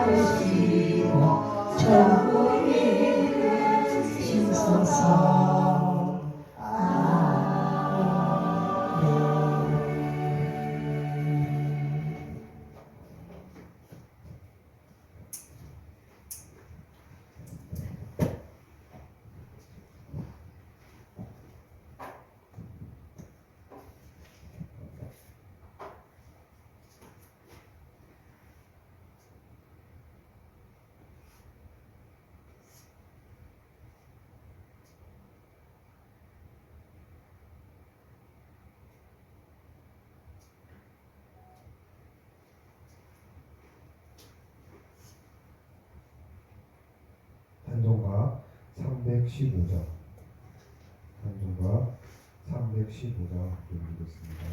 하시고 천국에 주소서. 단종가 315장, 단종가 315장 읽겠습니다.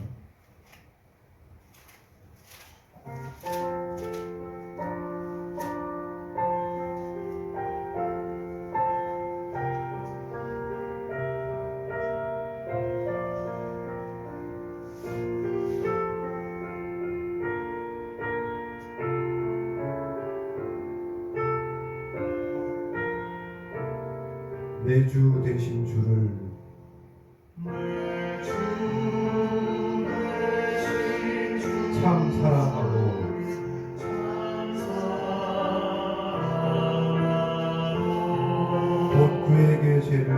내 주 되신 주를 참 사랑하고 곧 그에게 죄를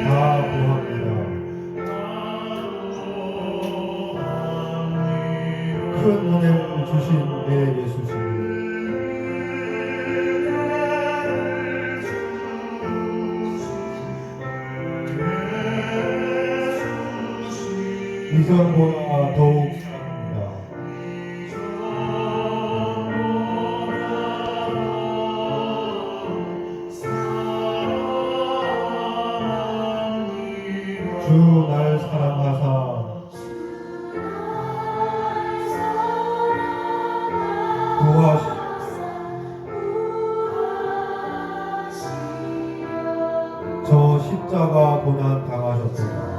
다 구합니다. 큰 은혜를 주신 내 예수님, 이전보다 더욱 사랑합니다. 주 날 사랑하사 저 십자가 고난 당하셨도다.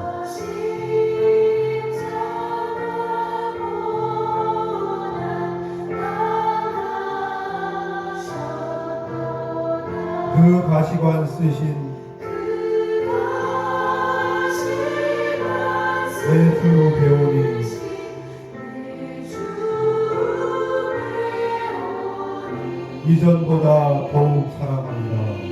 그 가시관 쓰신 내 주 배우니 이전보다 더욱 사랑합니다.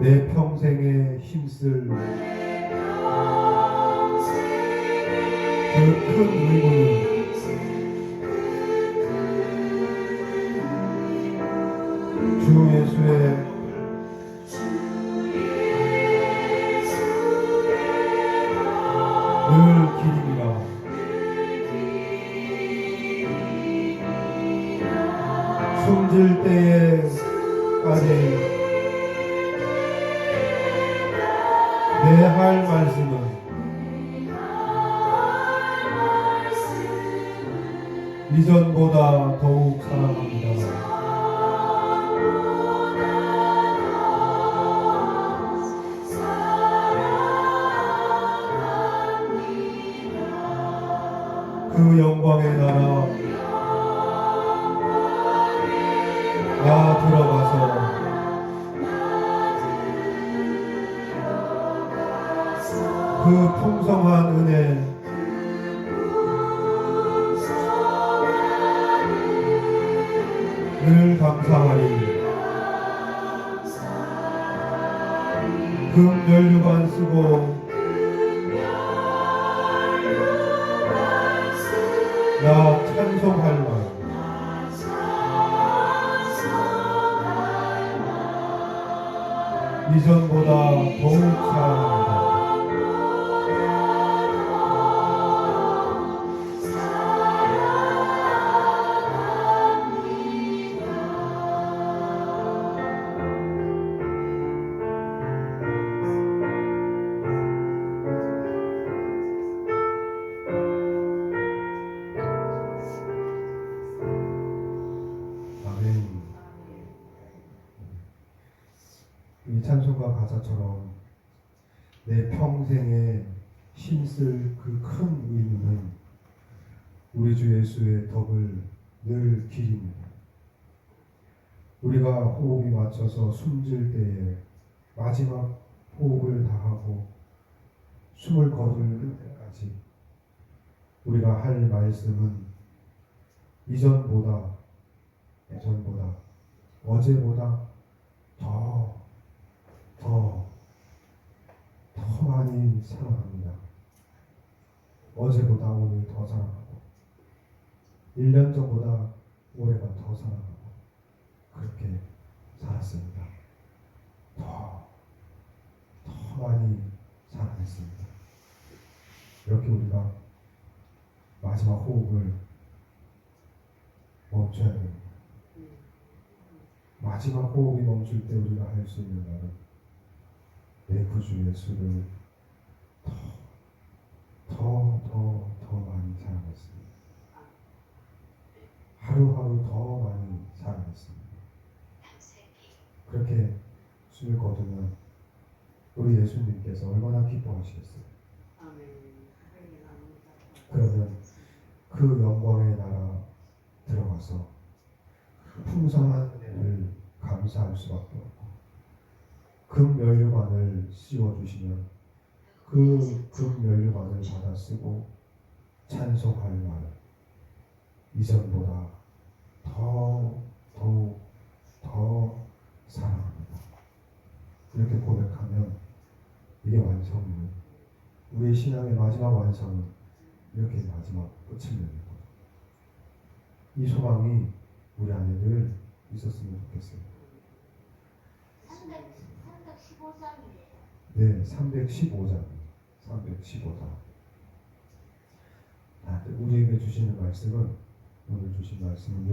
내 평생에 힘쓸 그 큰 의무는 주 예수의 늘 길임이라. 숨질 때에까지 내 할 말씀은 이전보다 더욱 사랑합니다. 그 영광의 나라 나 들어가서 그 풍성한 은혜 늘 감사하리. 금 연류관 쓰고 나 찬송할 말 이전보다 더욱 사랑합니다. 내 평생에 힘쓸 그 큰 의무는 우리 주 예수의 덕을 늘 기립니다. 우리가 호흡이 맞춰서 숨질 때에 마지막 호흡을 다하고 숨을 거둘 때까지 우리가 할 말씀은 이전보다, 예전보다, 어제보다 더 많이 사랑합니다. 어제보다 오늘 더 사랑하고 1년 전보다 올해가 더 사랑하고 그렇게 살았습니다. 더 많이 사랑했습니다. 이렇게 우리가 마지막 호흡을 멈춰야 됩니다. 마지막 호흡이 멈출 때 우리가 할 수 있는 말은 내 구주 예수를 더 많이 사랑했습니다. 하루하루 더 많이 사랑했습니다. 그렇게 숨을 거두면 우리 예수님께서 얼마나 기뻐하시겠어요. 그러면 그 영광의 나라 들어가서 풍성한 은혜를 감사할 수밖에 없고 금면류관을 씌워주시면 그 금면류관을 받아 쓰고 찬송할 말 이전보다 더욱 사랑합니다. 이렇게 고백하면 이게 완성이에요. 우리의 신앙의 마지막 완성은 이렇게 마지막 끝을 내는 거죠. 이 소망이 우리 안에 늘 있었으면 좋겠어요. 315장이래요. 네, 315장. 315장. 우리에게 주시는 말씀은 오늘 주신 말씀은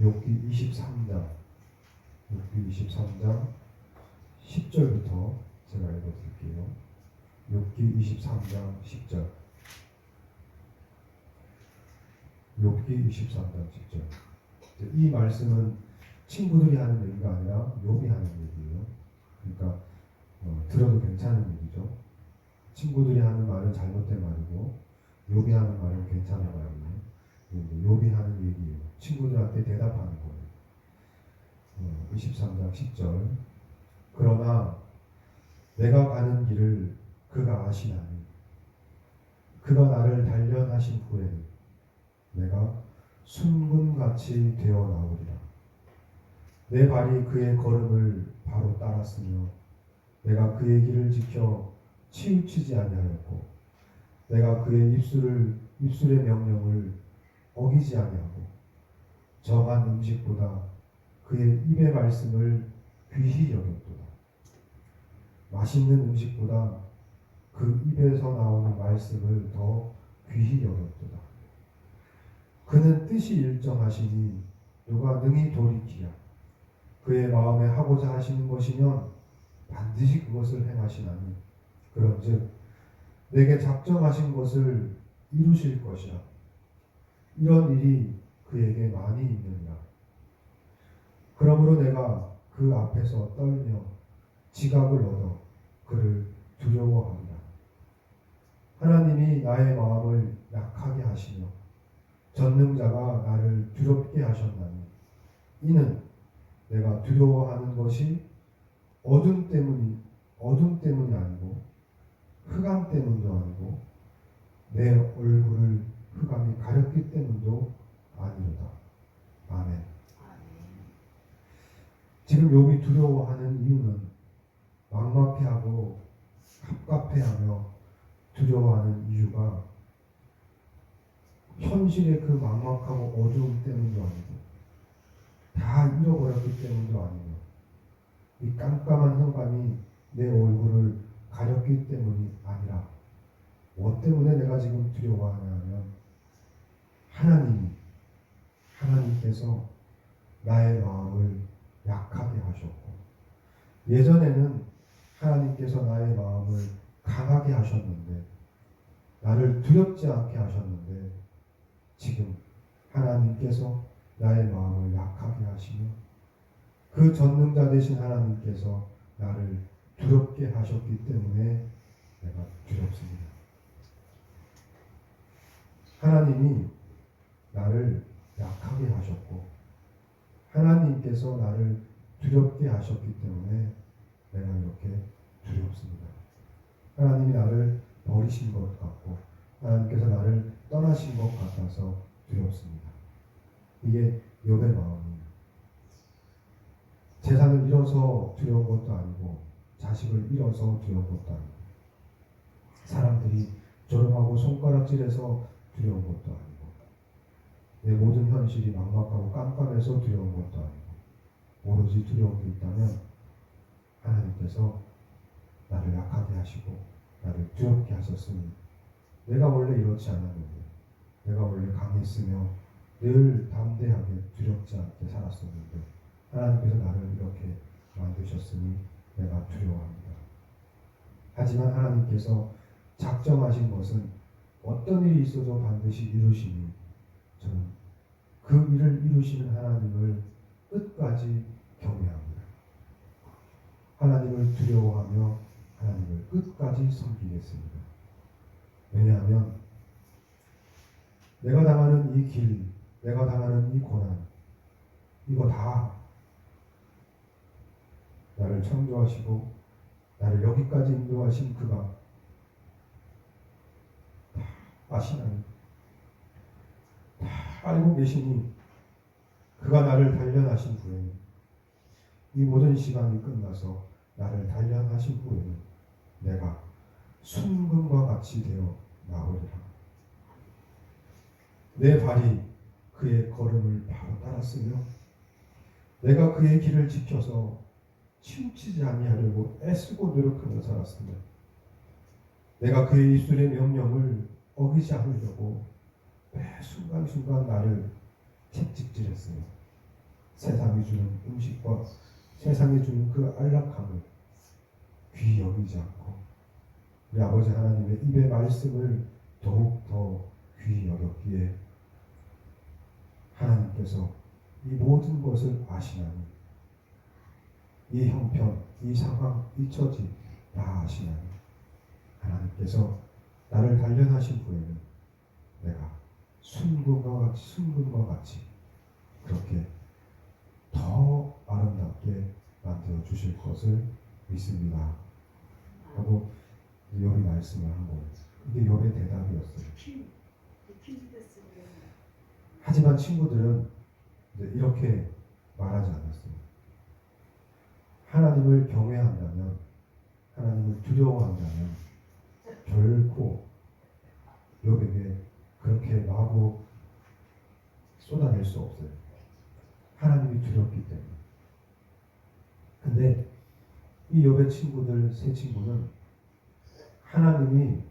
욥기 23장 10절부터 제가 읽어드릴게요. 욥기 23장 10절. 욥기 23장 10절. 이 말씀은 친구들이 하는 얘기가 아니라 욥이 하는 얘기예요. 그러니까 들어도 괜찮은 얘기죠. 친구들이 하는 말은 잘못된 말이고 욥이 하는 말은 괜찮은 말이에요. 욥이 하는 얘기예요. 친구들한테 대답하는 거예요. 23장 10절. 그러나 내가 가는 길을 그가 아시나니 그가 나를 단련하신 후에는 내가 순금같이 되어 나오리라. 내 발이 그의 걸음을 바로 따랐으며 내가 그의 길을 지켜 치우치지 아니하였고 내가 그의 입술의 명령을 어기지 아니하고 정한 음식보다 그의 입의 말씀을 귀히 여겼도다. 맛있는 음식보다 그 입에서 나오는 말씀을 더 귀히 여겼도다. 그는 뜻이 일정하시니 누가 능히 돌이키랴. 그의 마음에 하고자 하시는 것이면 반드시 그것을 행하시나니 그런즉 내게 작정하신 것을 이루실 것이라. 이런 일이 그에게 많이 있느니라. 그러므로 내가 그 앞에서 떨며 지각을 얻어 그를 두려워합니다. 하나님이 나의 마음을 약하게 하시며 전능자가 나를 두렵게 하셨나니 이는 내가 두려워하는 것이 어둠 때문이 아니고 흑암 때문도 아니고 내 얼굴을 흑암이 가렸기 때문도 아니로다. 아멘. 지금 욥이 두려워하는 이유는 막막해하고 갑갑해하며 두려워하는 이유가 현실의 그 막막하고 어두움 때문도 아니고 다 잃어버렸기 때문도 아니고 이 깜깜한 흑암이 내 얼굴을 가렸기 때문이 아니라 뭐 때문에 내가 지금 두려워하냐면 하나님께서 나의 마음을 약하게 하셨고 예전에는 하나님께서 나의 마음을 강하게 하셨는데 나를 두렵지 않게 하셨는데 지금 하나님께서 나의 마음을 약하게 하시며 그 전능자 되신 하나님께서 나를 두렵게 하셨기 때문에 내가 두렵습니다. 하나님이 나를 약하게 하셨고 하나님께서 나를 두렵게 하셨기 때문에 내가 이렇게 두렵습니다. 하나님이 나를 버리신 것 같고 하나님께서 나를 떠나신 것 같아서 두렵습니다. 이게 욥의 마음입니다. 재산을 잃어서 두려운 것도 아니고 자식을 잃어서 두려운 것도 아니고 사람들이 조롱하고 손가락질해서 두려운 것도 아니고 내 모든 현실이 막막하고 깜깜해서 두려운 것도 아니고 오로지 두려운 게 있다면 하나님께서 나를 약하게 하시고 나를 두렵게 하셨으니 내가 원래 이렇지 않았는데 내가 원래 강했으며 늘 담대하게 두렵지 않게 살았었는데 하나님께서 나를 이렇게 만드셨으니 내가 두려워합니다. 하지만 하나님께서 작정하신 것은 어떤 일이 있어도 반드시 이루시니 저는 그 일을 이루시는 하나님을 끝까지 경외합니다. 하나님을 두려워하며 하나님을 끝까지 섬기겠습니다. 왜냐하면 내가 당하는 이 길, 내가 당하는 이 고난, 이거 다 나를 창조하시고 나를 여기까지 인도하신 그가 다 아시나요? 다 알고 계시니 그가 나를 단련하신 후에 이 모든 시간이 끝나서 나를 단련하신 후에는 내가 순금과 같이 되어 나오리라. 내 발이 그의 걸음을 바로 따랐으며 내가 그의 길을 지켜서 치우치지 아니하려고 애쓰고 노력하며 살았으며 내가 그의 입술의 명령을 어기지 않으려고 매 순간순간 나를 채찍질했으며 세상이 주는 음식과 세상이 주는 그 안락함을 귀히 여기지 않고 우리 아버지 하나님의 입의 말씀을 더욱 더 귀히 여겼기에 하나님께서 이 모든 것을 아시나니 이 형편, 이 상황, 이 처지 다 아시나니 하나님께서 나를 단련하신 후에는 내가 순금과 같이 그렇게 더 아름답게 만들어 주실 것을 믿습니다. 하고 욥이 말씀을 한 거예요. 이게 욥의 대답이었어요. 하지만 친구들은 이렇게 말하지 않았어요. 하나님을 경외한다면, 하나님을 두려워한다면 결코 욥에게 그렇게 마구 쏟아낼 수 없어요. 하나님이 두렵기 때문에. 근데 이 욥의 친구들, 세 친구는 하나님이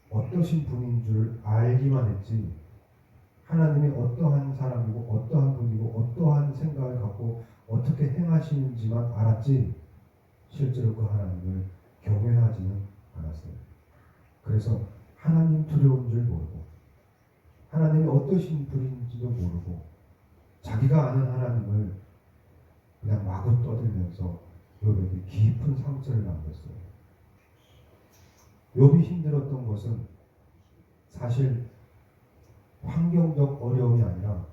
어떠신 분인 줄 알기만 했지 하나님이 어떠한 사람이고 어떠한 분이고 어떠한 생각을 갖고 어떻게 행하시는지만 알았지 실제로 그 하나님을 경외하지는 않았어요. 그래서 하나님 두려운 줄 모르고 하나님이 어떠신 분인지도 모르고 자기가 아는 하나님을 그냥 마구 떠들면서 욥에게 깊은 상처를 남겼어요. 욥이 힘들었던 것은 사실 환경적 어려움이 아니라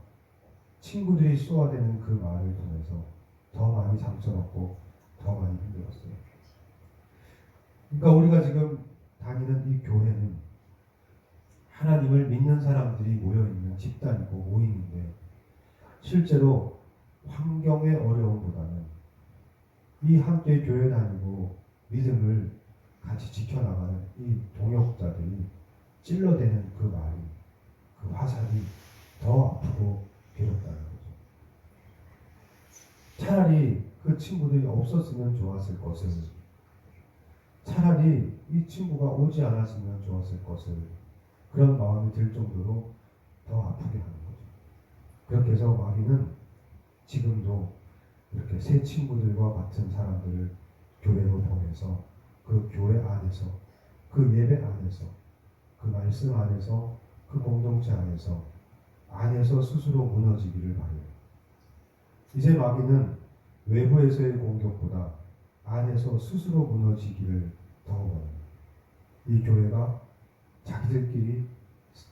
친구들이 쏘아대는 그 말을 통해서 더 많이 상처받고 더 많이 힘들었어요. 그러니까 우리가 지금 다니는 이 교회는 하나님을 믿는 사람들이 모여있는 집단이고 모임인데 실제로 환경의 어려움보다는 이 함께 교회 다니고 믿음을 같이 지켜나가는 이 동역자들이 찔러대는 그 말이 그 화살이 더 아프고 괴롭다는 거죠. 차라리 그 친구들이 없었으면 좋았을 것을 차라리 이 친구가 오지 않았으면 좋았을 것을 그런 마음이 들 정도로 더 아프게 하는 거죠. 그렇게 해서 마귀는 지금도 이렇게 새 친구들과 같은 사람들을 교회로 보내서 그 교회 안에서 그 예배 안에서 그 말씀 안에서 그 공동체 안에서 스스로 무너지기를 바래요. 이제 마귀는 외부에서의 공격보다 안에서 스스로 무너지기를 더 원해요. 이 교회가 자기들끼리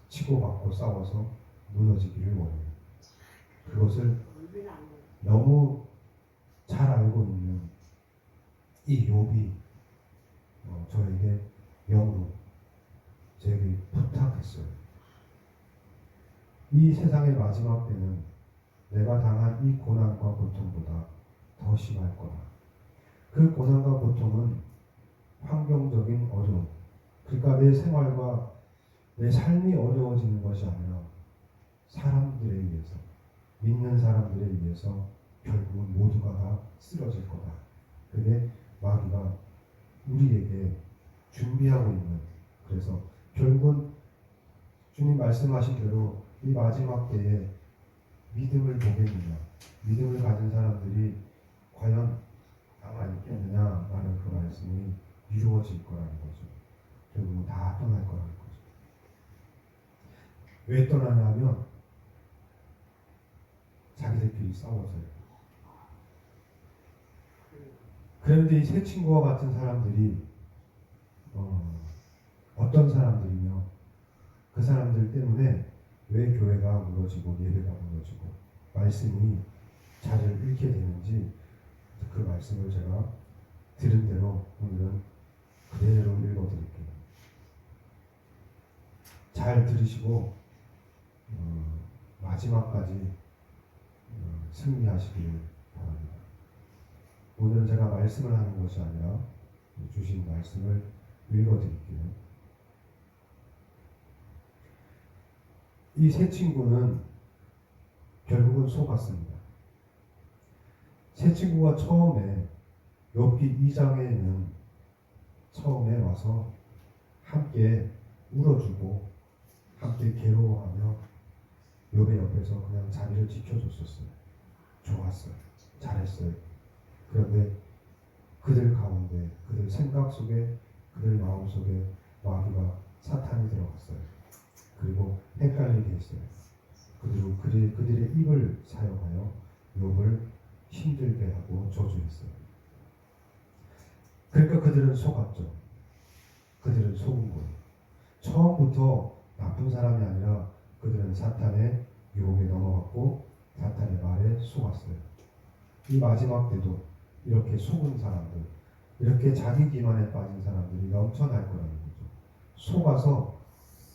치고받고 싸워서 무너지기를 원해요. 그것을 너무 잘 알고 있는 이 욥이 저에게 영으로 제게 부탁했어요. 이 세상의 마지막 때는 내가 당한 이 고난과 고통보다 더 심할 거다. 그 고난과 고통은 환경적인 어려움, 그러니까 내 생활과 내 삶이 어려워지는 것이 아니라 사람들에 의해서, 믿는 사람들에 의해서 결국은 모두가 다 쓰러질 거다. 그게 마귀가 우리에게 준비하고 있는, 그래서 결국은 주님 말씀하신 대로 이 마지막 때에 믿음을 보겠느냐, 믿음을 가진 사람들이 과연 가만히 있겠느냐라는 그 말씀이 이루어질 거라는 거죠. 결국은 다 떠날 거라는 거죠. 왜 떠나냐면 자기들끼리 싸워서요. 그런데 이 세 친구와 같은 사람들이 어떤 사람들이며 그 사람들 때문에 왜 교회가 무너지고 예배가 무너지고 말씀이 자리를 잃게 되는지 그 말씀을 제가 들은 대로 오늘은 그대로 읽어드릴게요. 잘 들으시고 마지막까지 승리하시길 바랍니다. 오늘은 제가 말씀을 하는 것이 아니라 주신 말씀을 읽어드릴게요. 이 세 친구는 결국은 속았습니다. 세 친구가 처음에 욥기 2장에는 처음에 와서 함께 울어주고 함께 괴로워하며 욥의 옆에서 그냥 자리를 지켜줬었어요. 좋았어요. 잘했어요. 그런데 그들 가운데, 그들 생각 속에, 그들 마음 속에 마귀가 사탄이 들어갔어요. 그리고 헷갈리게 했어요. 그리고 그들의 입을 사용하여 욥을 힘들게 하고 저주했어요. 그러니까 그들은 속았죠. 그들은 속은 거예요. 처음부터 나쁜 사람이 아니라 그들은 사탄의 유혹에 넘어갔고 사탄의 말에 속았어요. 이 마지막 때도 이렇게 속은 사람들, 이렇게 자기 기만에 빠진 사람들이 넘쳐날 거라는 거죠. 속아서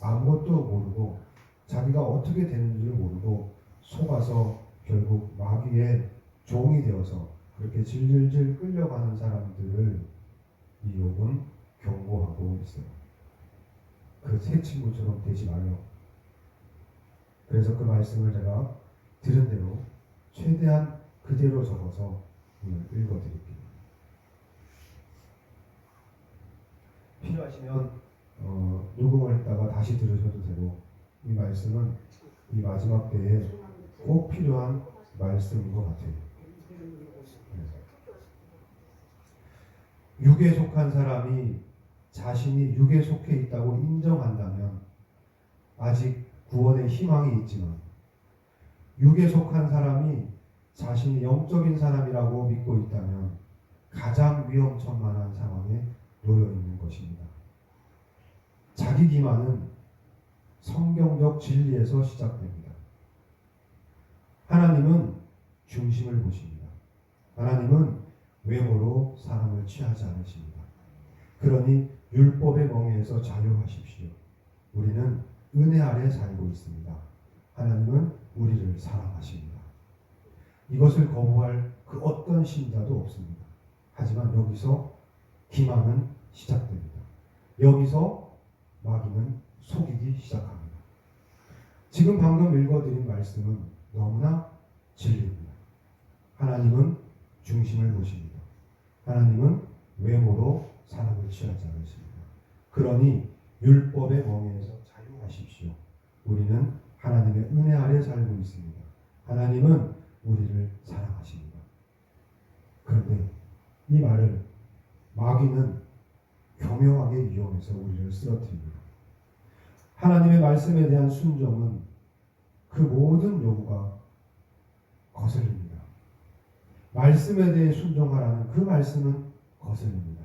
아무것도 모르고 자기가 어떻게 되는지를 모르고 속아서 결국 마귀의 종이 되어서 그렇게 질질질 끌려가는 사람들을 이 욥은 경고하고 있어요. 그 세 친구처럼 되지 말라. 그래서 그 말씀을 제가 들은 대로 최대한 그대로 적어서 오늘 읽어드릴게요. 필요하시면 녹음을 했다가 다시 들으셔도 되고, 이 말씀은 이 마지막 때에 꼭 필요한 말씀인 것 같아요. 육에 속한 사람이 자신이 육에 속해 있다고 인정한다면 아직 구원의 희망이 있지만, 육에 속한 사람이 자신이 영적인 사람이라고 믿고 있다면 가장 위험천만한 상황에 놓여 있는 것입니다. 자기 기만은 성경적 진리에서 시작됩니다. 하나님은 중심을 보십니다. 하나님은 외모로 사람을 취하지 않으십니다. 그러니 율법의 멍에에서 자유하십시오. 우리는 은혜 아래 살고 있습니다. 하나님은 우리를 사랑하십니다. 이것을 거부할 그 어떤 신자도 없습니다. 하지만 여기서 기만은 시작됩니다. 여기서 마귀는 속이기 시작합니다. 지금 방금 읽어드린 말씀은 너무나 진리입니다. 하나님은 중심을 보십니다. 하나님은 외모로 사람을 취하지 않으십니다. 그러니 율법의 멍에에서 자유하십시오. 우리는 하나님의 은혜 아래 살고 있습니다. 하나님은 우리를 사랑하십니다. 그런데 이 말을 마귀는 교묘하게 이용해서 우리를 쓰러뜨립니다. 하나님의 말씀에 대한 순종은 그 모든 요구가 거슬립니다. 말씀에 대해 순종하라는 그 말씀은 거슬립니다.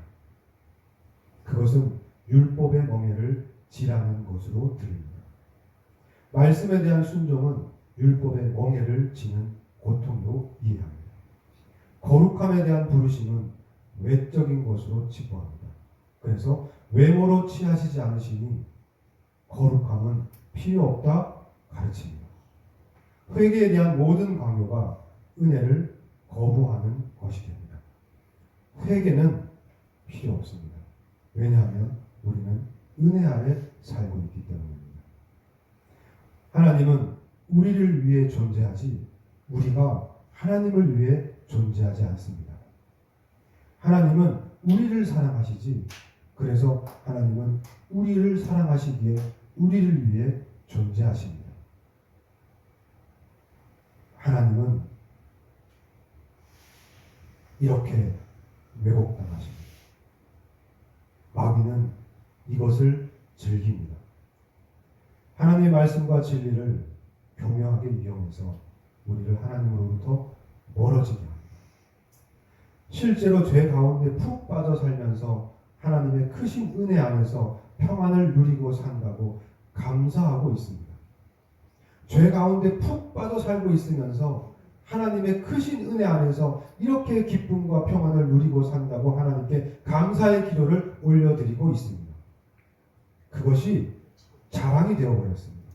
그것은 율법의 멍에를 지라는 것으로 들립니다. 말씀에 대한 순종은 율법의 멍에를 지는 고통으로 이해합니다. 거룩함에 대한 부르심은 외적인 것으로 치부합니다. 그래서 외모로 취하시지 않으시니 거룩함은 필요 없다 가르칩니다. 회개에 대한 모든 강요가 은혜를 거부하는 것이 됩니다. 회개는 필요 없습니다. 왜냐하면 우리는 은혜 아래 살고 있기 때문입니다. 하나님은 우리를 위해 존재하지 우리가 하나님을 위해 존재하지 않습니다. 하나님은 우리를 사랑하시지 그래서 하나님은 우리를 사랑하시기에 우리를 위해 존재하십니다. 하나님은 이렇게 왜곡당하십니다. 마귀는 이것을 즐깁니다. 하나님의 말씀과 진리를 교묘하게 이용해서 우리를 하나님으로부터 멀어지게 합니다. 실제로 죄 가운데 푹 빠져 살면서 하나님의 크신 은혜 안에서 평안을 누리고 산다고 감사하고 있습니다. 죄 가운데 푹 빠져 살고 있으면서 하나님의 크신 은혜 안에서 이렇게 기쁨과 평안을 누리고 산다고 하나님께 감사의 기도를 올려드리고 있습니다. 그것이 자랑이 되어버렸습니다.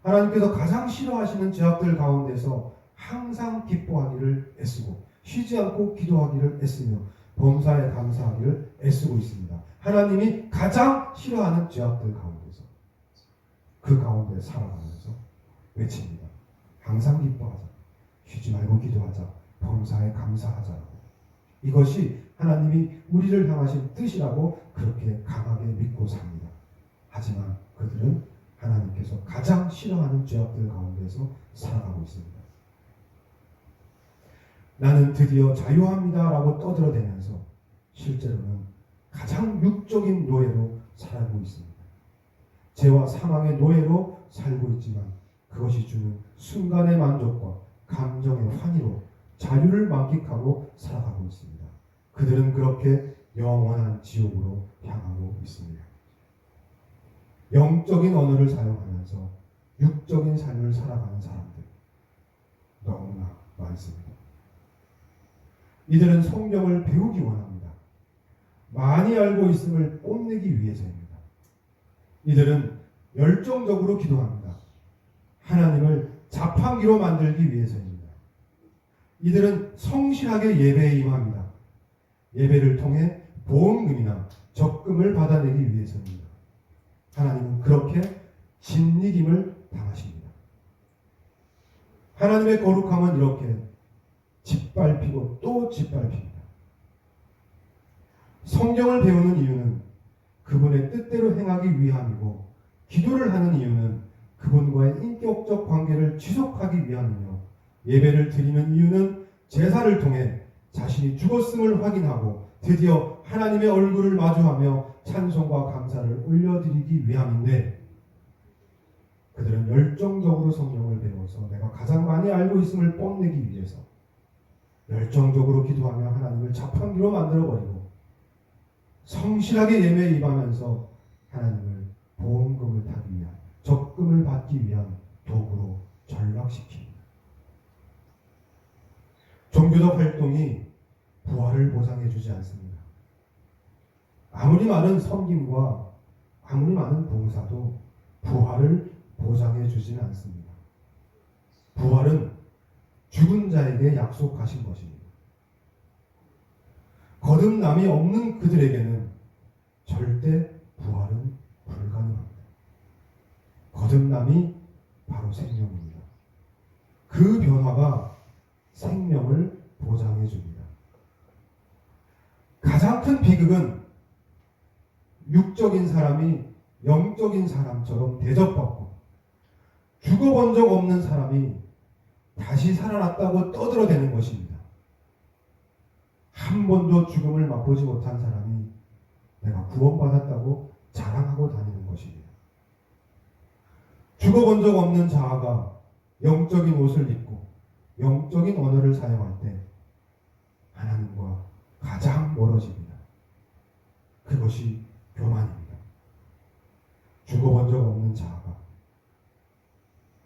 하나님께서 가장 싫어하시는 죄악들 가운데서 항상 기뻐하기를 애쓰고 쉬지 않고 기도하기를 애쓰며 범사에 감사하기를 애쓰고 있습니다. 하나님이 가장 싫어하는 죄악들 가운데서 그 가운데 살아가면서 외칩니다. 항상 기뻐하자. 쉬지 말고 기도하자. 범사에 감사하자라고. 이것이 하나님이 우리를 향하신 뜻이라고 그렇게 강하게 믿고 삽니다. 하지만 그들은 하나님께서 가장 싫어하는 죄악들 가운데서 살아가고 있습니다. 나는 드디어 자유합니다 라고 떠들어대면서 실제로는 가장 육적인 노예로 살고 있습니다. 죄와 사망의 노예로 살고 있지만 그것이 주는 순간의 만족과 감정의 환희로 자유를 만끽하고 살아가고 있습니다. 그들은 그렇게 영원한 지옥으로 향하고 있습니다. 영적인 언어를 사용하면서 육적인 삶을 살아가는 사람들 너무나 많습니다. 이들은 성경을 배우기 원합니다. 많이 알고 있음을 뽐내기 위해서입니다. 이들은 열정적으로 기도합니다. 하나님을 자판기로 만들기 위해서입니다. 이들은 성실하게 예배에 임합니다. 예배를 통해 보험금이나 적금을 받아내기 위해서입니다. 하나님은 그렇게 진리김을 당하십니다. 하나님의 거룩함은 이렇게 짓밟히고 또 짓밟힙니다. 성경을 배우는 이유는 그분의 뜻대로 행하기 위함이고 기도를 하는 이유는 그분과의 인격적 관계를 지속하기 위함이며 예배를 드리는 이유는 제사를 통해 자신이 죽었음을 확인하고 드디어 하나님의 얼굴을 마주하며 찬송과 감사를 올려드리기 위함인데 그들은 열정적으로 성경을 배워서 내가 가장 많이 알고 있음을 뽐내기 위해서 열정적으로 기도하며 하나님을 자판기로 만들어버리고 성실하게 예배에 임하면서 하나님을 보험금을 타기 위한 적금을 받기 위한 도구로 전락시킵니다. 종교적 활동이 부활을 보장해주지 않습니다. 아무리 많은 섬김과 아무리 많은 봉사도 부활을 보장해주지는 않습니다. 부활은 죽은 자에게 약속하신 것입니다. 거듭남이 없는 그들에게는 절대 부활은 불가능합니다. 거듭남이 바로 생명입니다. 그 변화가 생명을 보장해 줍니다. 가장 큰 비극은 육적인 사람이 영적인 사람처럼 대접받고 죽어본 적 없는 사람이 다시 살아났다고 떠들어대는 것입니다. 한 번도 죽음을 맛보지 못한 사람이 내가 구원받았다고 자랑하고 다니는 것입니다. 죽어본 적 없는 자아가 영적인 옷을 입고 영적인 언어를 사용할 때 하나님과 가장 막 멀어집니다. 그것이 교만입니다. 죽어본 적 없는 자아가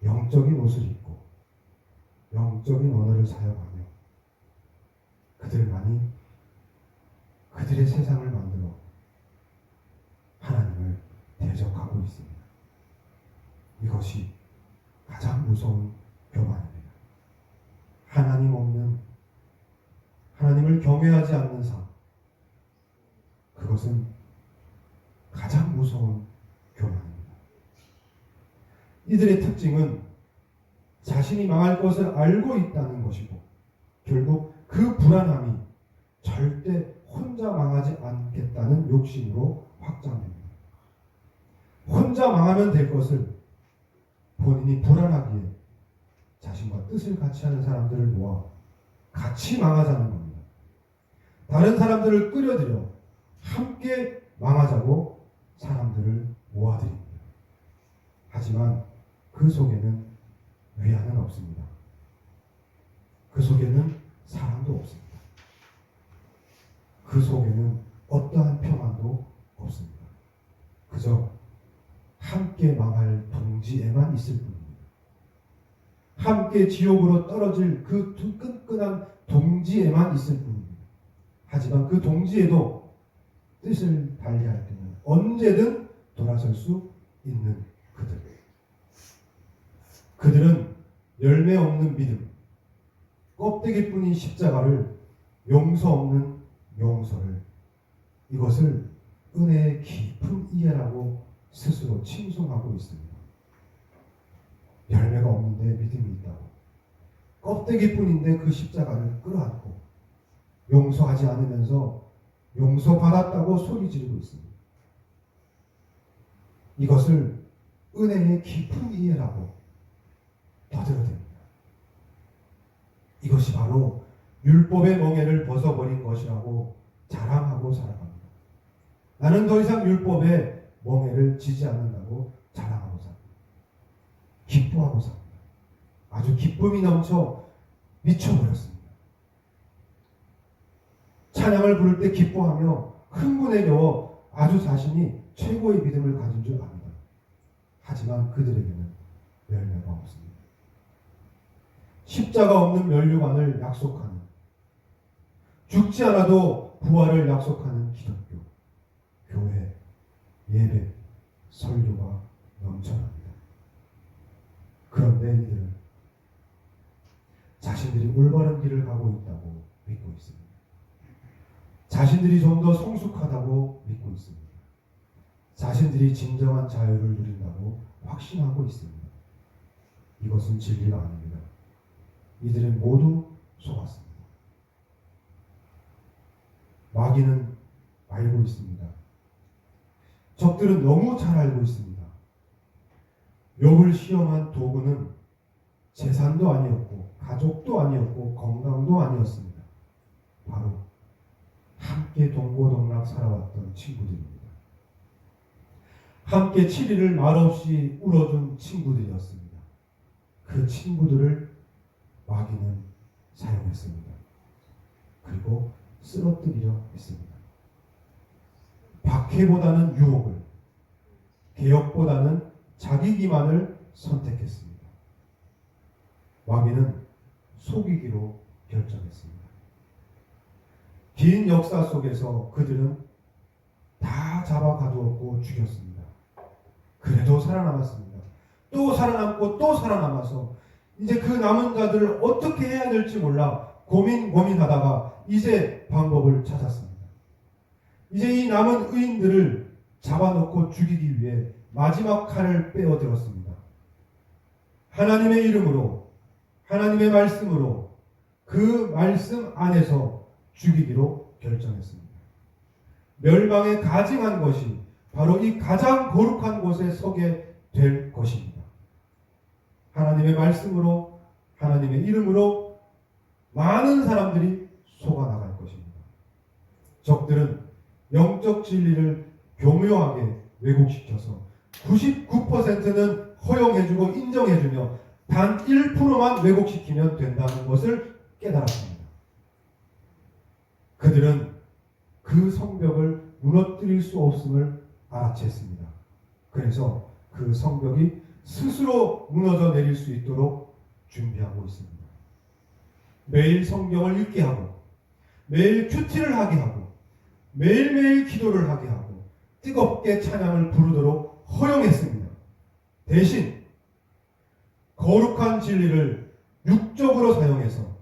영적인 옷을 입고 영적인 언어를 사용하며 그들만이 그들의 세상을 만들어 하나님을 대적하고 있습니다. 이것이 가장 무서운 교만입니다. 하나님 없는, 하나님을 경외하지 않는 삶, 그것은 가장 무서운 교만입니다. 이들의 특징은 자신이 망할 것을 알고 있다는 것이고 결국 그 불안함이 절대 혼자 망하지 않겠다는 욕심으로 확장됩니다. 혼자 망하면 될 것을 본인이 불안하기에 자신과 뜻을 같이 하는 사람들을 모아 같이 망하자는 겁니다. 다른 사람들을 끌어들여 함께 망하자고 사람들을 모아드립니다. 하지만 그 속에는 위안은 없습니다. 그 속에는 사랑도 없습니다. 그 속에는 어떠한 평안도 없습니다. 그저 함께 망할 동지에만 있을 뿐입니다. 함께 지옥으로 떨어질 그 끈끈한 동지에만 있을 뿐입니다. 하지만 그 동지에도 뜻을 달리할 때는 언제든 돌아설 수 있는 그들. 그들은 열매 없는 믿음, 껍데기뿐인 십자가를, 용서 없는 용서를, 이것을 은혜의 깊은 이해라고 스스로 칭송하고 있습니다. 열매가 없는데 믿음이 있다고, 껍데기뿐인데 그 십자가를 끌어안고 용서하지 않으면서 용서받았다고 소리 지르고 있습니다. 이것을 은혜의 깊은 이해라고 떠들어댑니다. 이것이 바로 율법의 멍에를 벗어버린 것이라고 자랑하고 살아갑니다. 나는 더 이상 율법의 멍에를 지지 않는다고 자랑하고 삽니다. 기뻐하고 삽니다. 아주 기쁨이 넘쳐 미쳐버렸습니다. 찬양을 부를 때 기뻐하며 흥분에 겨워 아주 자신이 최고의 믿음을 가진 줄 압니다. 하지만 그들에게는 열매가 없습니다. 십자가 없는 면류관을 약속하는, 죽지 않아도 부활을 약속하는 기독교, 교회, 예배, 설교가 넘쳐납니다. 그런데 이들은 자신들이 올바른 길을 가고 있다고 믿고 있습니다. 자신들이 좀 더 성숙하다고 믿고 있습니다. 자신들이 진정한 자유를 누린다고 확신하고 있습니다. 이것은 진리가 아닙니다. 이들은 모두 속았습니다. 마귀는 알고 있습니다. 적들은 너무 잘 알고 있습니다. 욥을 시험한 도구는 재산도 아니었고 가족도 아니었고 건강도 아니었습니다. 바로 함께 동고동락 살아왔던 친구들입니다. 함께 7일을 말없이 울어준 친구들이었습니다. 그 친구들을 마귀는 사용했습니다. 그리고 쓰러뜨리려 했습니다. 박해보다는 유혹을, 개혁보다는 자기 기만을 선택했습니다. 마귀는 속이기로 결정했습니다. 긴 역사 속에서 그들은 다 잡아 가두었고 죽였습니다. 그래도 살아남았습니다. 또 살아남고 또 살아남아서 이제 그 남은 자들을 어떻게 해야 될지 몰라 고민하다가 이제 방법을 찾았습니다. 이제 이 남은 의인들을 잡아놓고 죽이기 위해 마지막 칼을 빼어들었습니다. 하나님의 이름으로, 하나님의 말씀으로, 그 말씀 안에서 죽이기로 결정했습니다. 멸망에 가증한 것이 바로 이 가장 거룩한 곳에 서게 될 것입니다. 하나님의 말씀으로, 하나님의 이름으로 많은 사람들이 속아나갈 것입니다. 적들은 영적 진리를 교묘하게 왜곡시켜서 99%는 허용해주고 인정해주며 단 1%만 왜곡시키면 된다는 것을 깨달았습니다. 그들은 그 성벽을 무너뜨릴 수 없음을 알아챘습니다. 그래서 그 성벽이 스스로 무너져 내릴 수 있도록 준비하고 있습니다. 매일 성경을 읽게 하고 매일 큐티를 하게 하고 매일매일 기도를 하게 하고 뜨겁게 찬양을 부르도록 허용했습니다. 대신 거룩한 진리를 육적으로 사용해서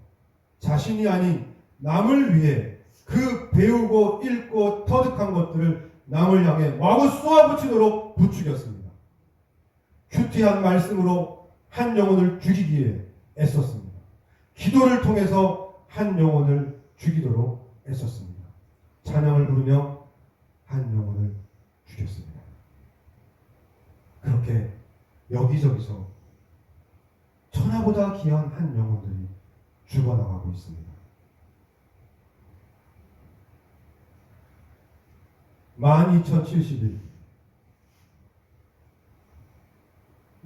자신이 아닌 남을 위해 그 배우고 읽고 터득한 것들을 남을 향해 마구 쏘아붙이도록 부추겼습니다. 큐티한 말씀으로 한 영혼을 죽이기에 애썼습니다. 기도를 통해서 한 영혼을 죽이도록 애썼습니다. 찬양을 부르며 한 영혼을 죽였습니다. 그렇게 여기저기서 천하보다 귀한 한 영혼들이 죽어나가고 있습니다. 12,071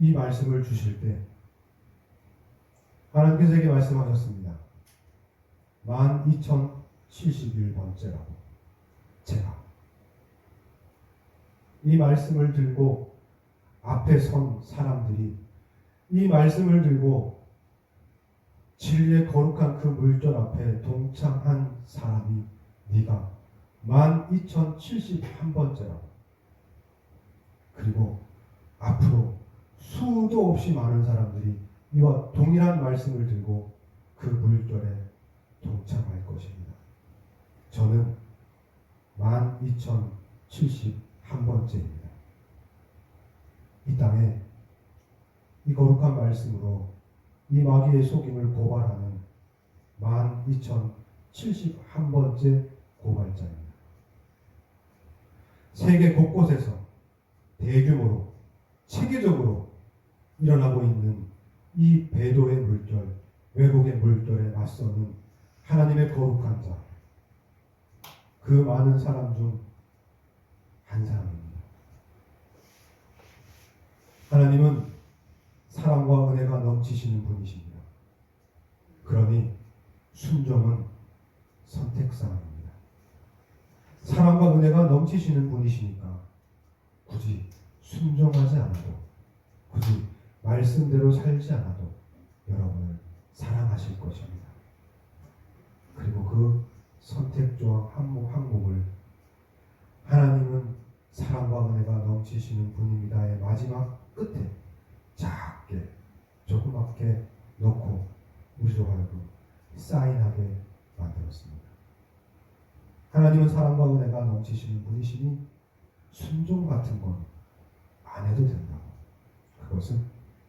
이 말씀을 주실 때 하나님께서 에게 말씀하셨습니다. 12,071번째라고. 제가 이 말씀을 들고 앞에 선 사람들이 이 말씀을 들고 진리의 거룩한 그 물결 앞에 동참한 사람이 네가 12,071번째라고. 그리고 앞으로 수도 없이 많은 사람들이 이와 동일한 말씀을 들고 그 물결에 동참할 것입니다. 저는 12,071번째입니다. 이 땅에 이 거룩한 말씀으로 이 마귀의 속임을 고발하는 12,071번째 고발자입니다. 세계 곳곳에서 대규모로 체계적으로 일어나고 있는 이 배도의 물결, 왜곡의 물결에 맞서는 하나님의 거룩한 자, 그 많은 사람 중 한 사람입니다. 하나님은 사랑과 은혜가 넘치시는 분이십니다. 그러니 순종은 선택사항입니다. 사랑과 은혜가 넘치시는 분이시니까 굳이 순종하지 않아도, 굳이 말씀대로 살지 않아도 여러분을 사랑하실 것입니다. 그리고 그 선택조항 항목을 하나님은 사랑과 은혜가 넘치시는 분입니다의 마지막 끝에 작게 조그맣게 넣고 우리로 하여금 사인하게 만들었습니다. 하나님은 사랑과 은혜가 넘치시는 분이시니 순종 같은 건 안 해도 된다고. 그것은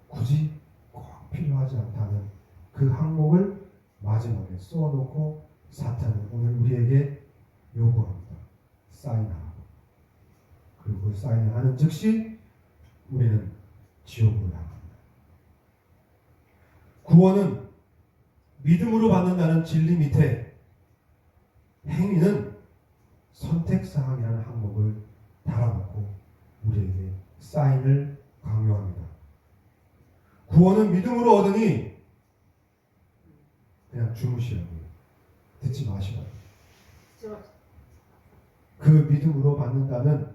굳이 꼭 필요하지 않다는 그 항목을 마지막에 써놓고 사탄은 오늘 우리에게 요구합니다. 사인하라고. 그리고 그 사인을 하는 즉시 우리는 지옥으로 향합니다. 구원은 믿음으로 받는다는 진리 밑에 행위는 선택사항이라는 항목을 달아놓고 우리에게 사인을 강요합니다. 구원은 믿음으로 얻으니 그냥 주무시라고요. 듣지 마시라고요. 그 믿음으로 받는다는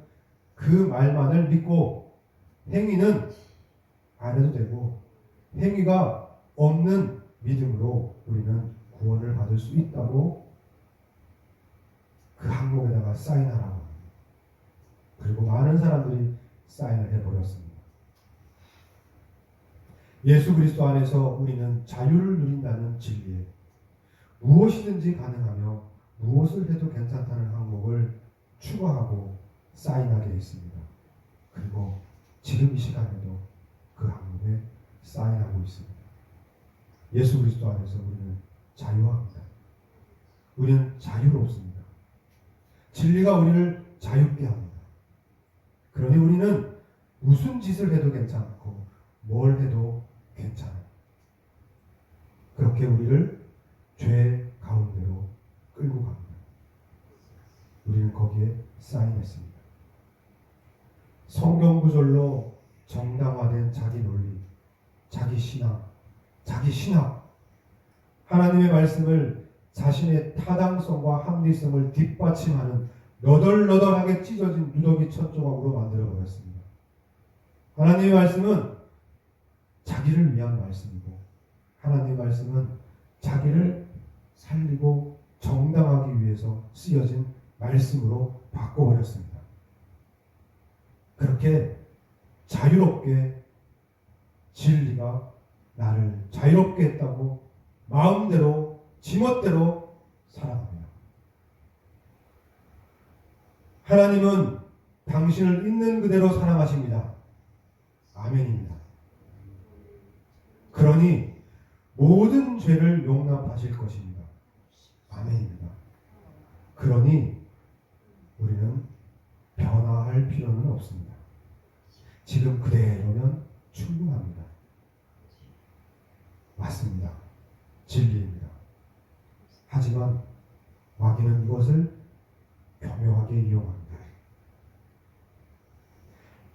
그 말만을 믿고 행위는 안 해도 되고, 행위가 없는 믿음으로 우리는 구원을 받을 수 있다고 그 항목에다가 사인하라고 합니다. 그리고 많은 사람들이 사인을 해버렸습니다. 예수 그리스도 안에서 우리는 자유를 누린다는 진리에 무엇이든지 가능하며 무엇을 해도 괜찮다는 항목을 추가하고 사인하게 했습니다. 그리고 지금 이 시간에도 그 항목에 사인하고 있습니다. 예수 그리스도 안에서 우리는 자유합니다. 우리는 자유롭습니다. 진리가 우리를 자유케 합니다. 그러니 우리는 무슨 짓을 해도 괜찮고 뭘 해도 괜찮아요. 그렇게 우리를 죄 가운데로 끌고 갑니다. 우리는 거기에 사인했습니다. 성경 구절로 정당화된 자기 논리, 자기 신앙, 자기 신학, 하나님의 말씀을 자신의 타당성과 합리성을 뒷받침하는 너덜너덜하게 찢어진 누더기 첫 조각으로 만들어 버렸습니다. 하나님의 말씀은 자기를 위한 말씀이고 하나님의 말씀은 자기를 살리고 정당하기 위해서 쓰여진 말씀으로 바꿔버렸습니다. 그렇게 자유롭게 진리가 나를 자유롭게 했다고 마음대로 지멋대로 살아갑니다. 하나님은 당신을 있는 그대로 사랑하십니다. 아멘입니다. 그러니 모든 죄를 용납하실 것입니다. 아멘입니다. 그러니 우리는 변화할 필요는 없습니다. 지금 그대로면 충분합니다. 맞습니다. 진리입니다. 하지만 마귀는 이것을 교묘하게 이용합니다.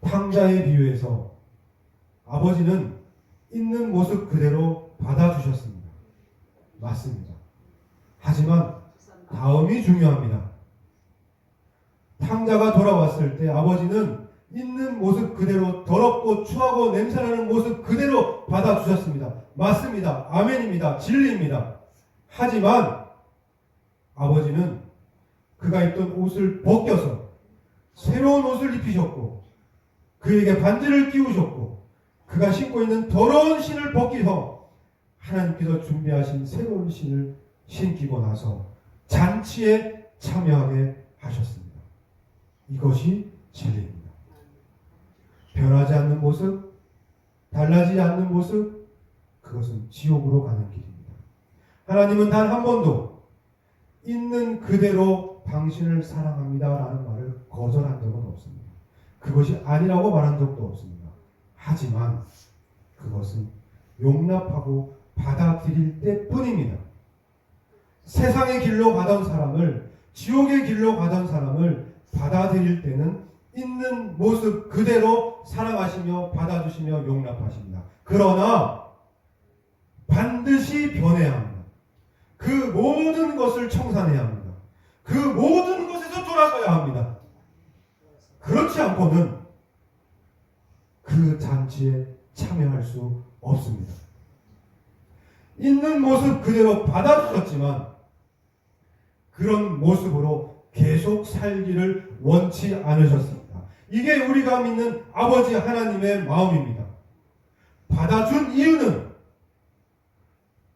탕자의 비유에서 아버지는 있는 모습 그대로 받아주셨습니다. 맞습니다. 하지만 다음이 중요합니다. 탕자가 돌아왔을 때 아버지는 있는 모습 그대로 더럽고 추하고 냄새나는 모습 그대로 받아주셨습니다. 맞습니다. 아멘입니다. 진리입니다. 하지만 아버지는 그가 입던 옷을 벗겨서 새로운 옷을 입히셨고 그에게 반지를 끼우셨고 그가 신고 있는 더러운 신을 벗기서 하나님께서 준비하신 새로운 신을 신기고 나서 잔치에 참여하게 하셨습니다. 이것이 진리입니다. 변하지 않는 모습, 달라지지 않는 모습, 그것은 지옥으로 가는 길입니다. 하나님은 단 한 번도 있는 그대로 당신을 사랑합니다라는 말을 거절한 적은 없습니다. 그것이 아니라고 말한 적도 없습니다. 하지만 그것은 용납하고 받아들일 때뿐입니다. 세상의 길로 가던 사람을, 지옥의 길로 가던 사람을 받아들일 때는 있는 모습 그대로 사랑하시며 받아주시며 용납하십니다. 그러나 반드시 변해야 합니다. 그 모든 것을 청산해야 합니다. 그 모든 것에서 돌아서야 합니다. 그렇지 않고는 그 잔치에 참여할 수 없습니다. 있는 모습 그대로 받아주셨지만 그런 모습으로 계속 살기를 원치 않으셨습니다. 이게 우리가 믿는 아버지 하나님의 마음입니다. 받아준 이유는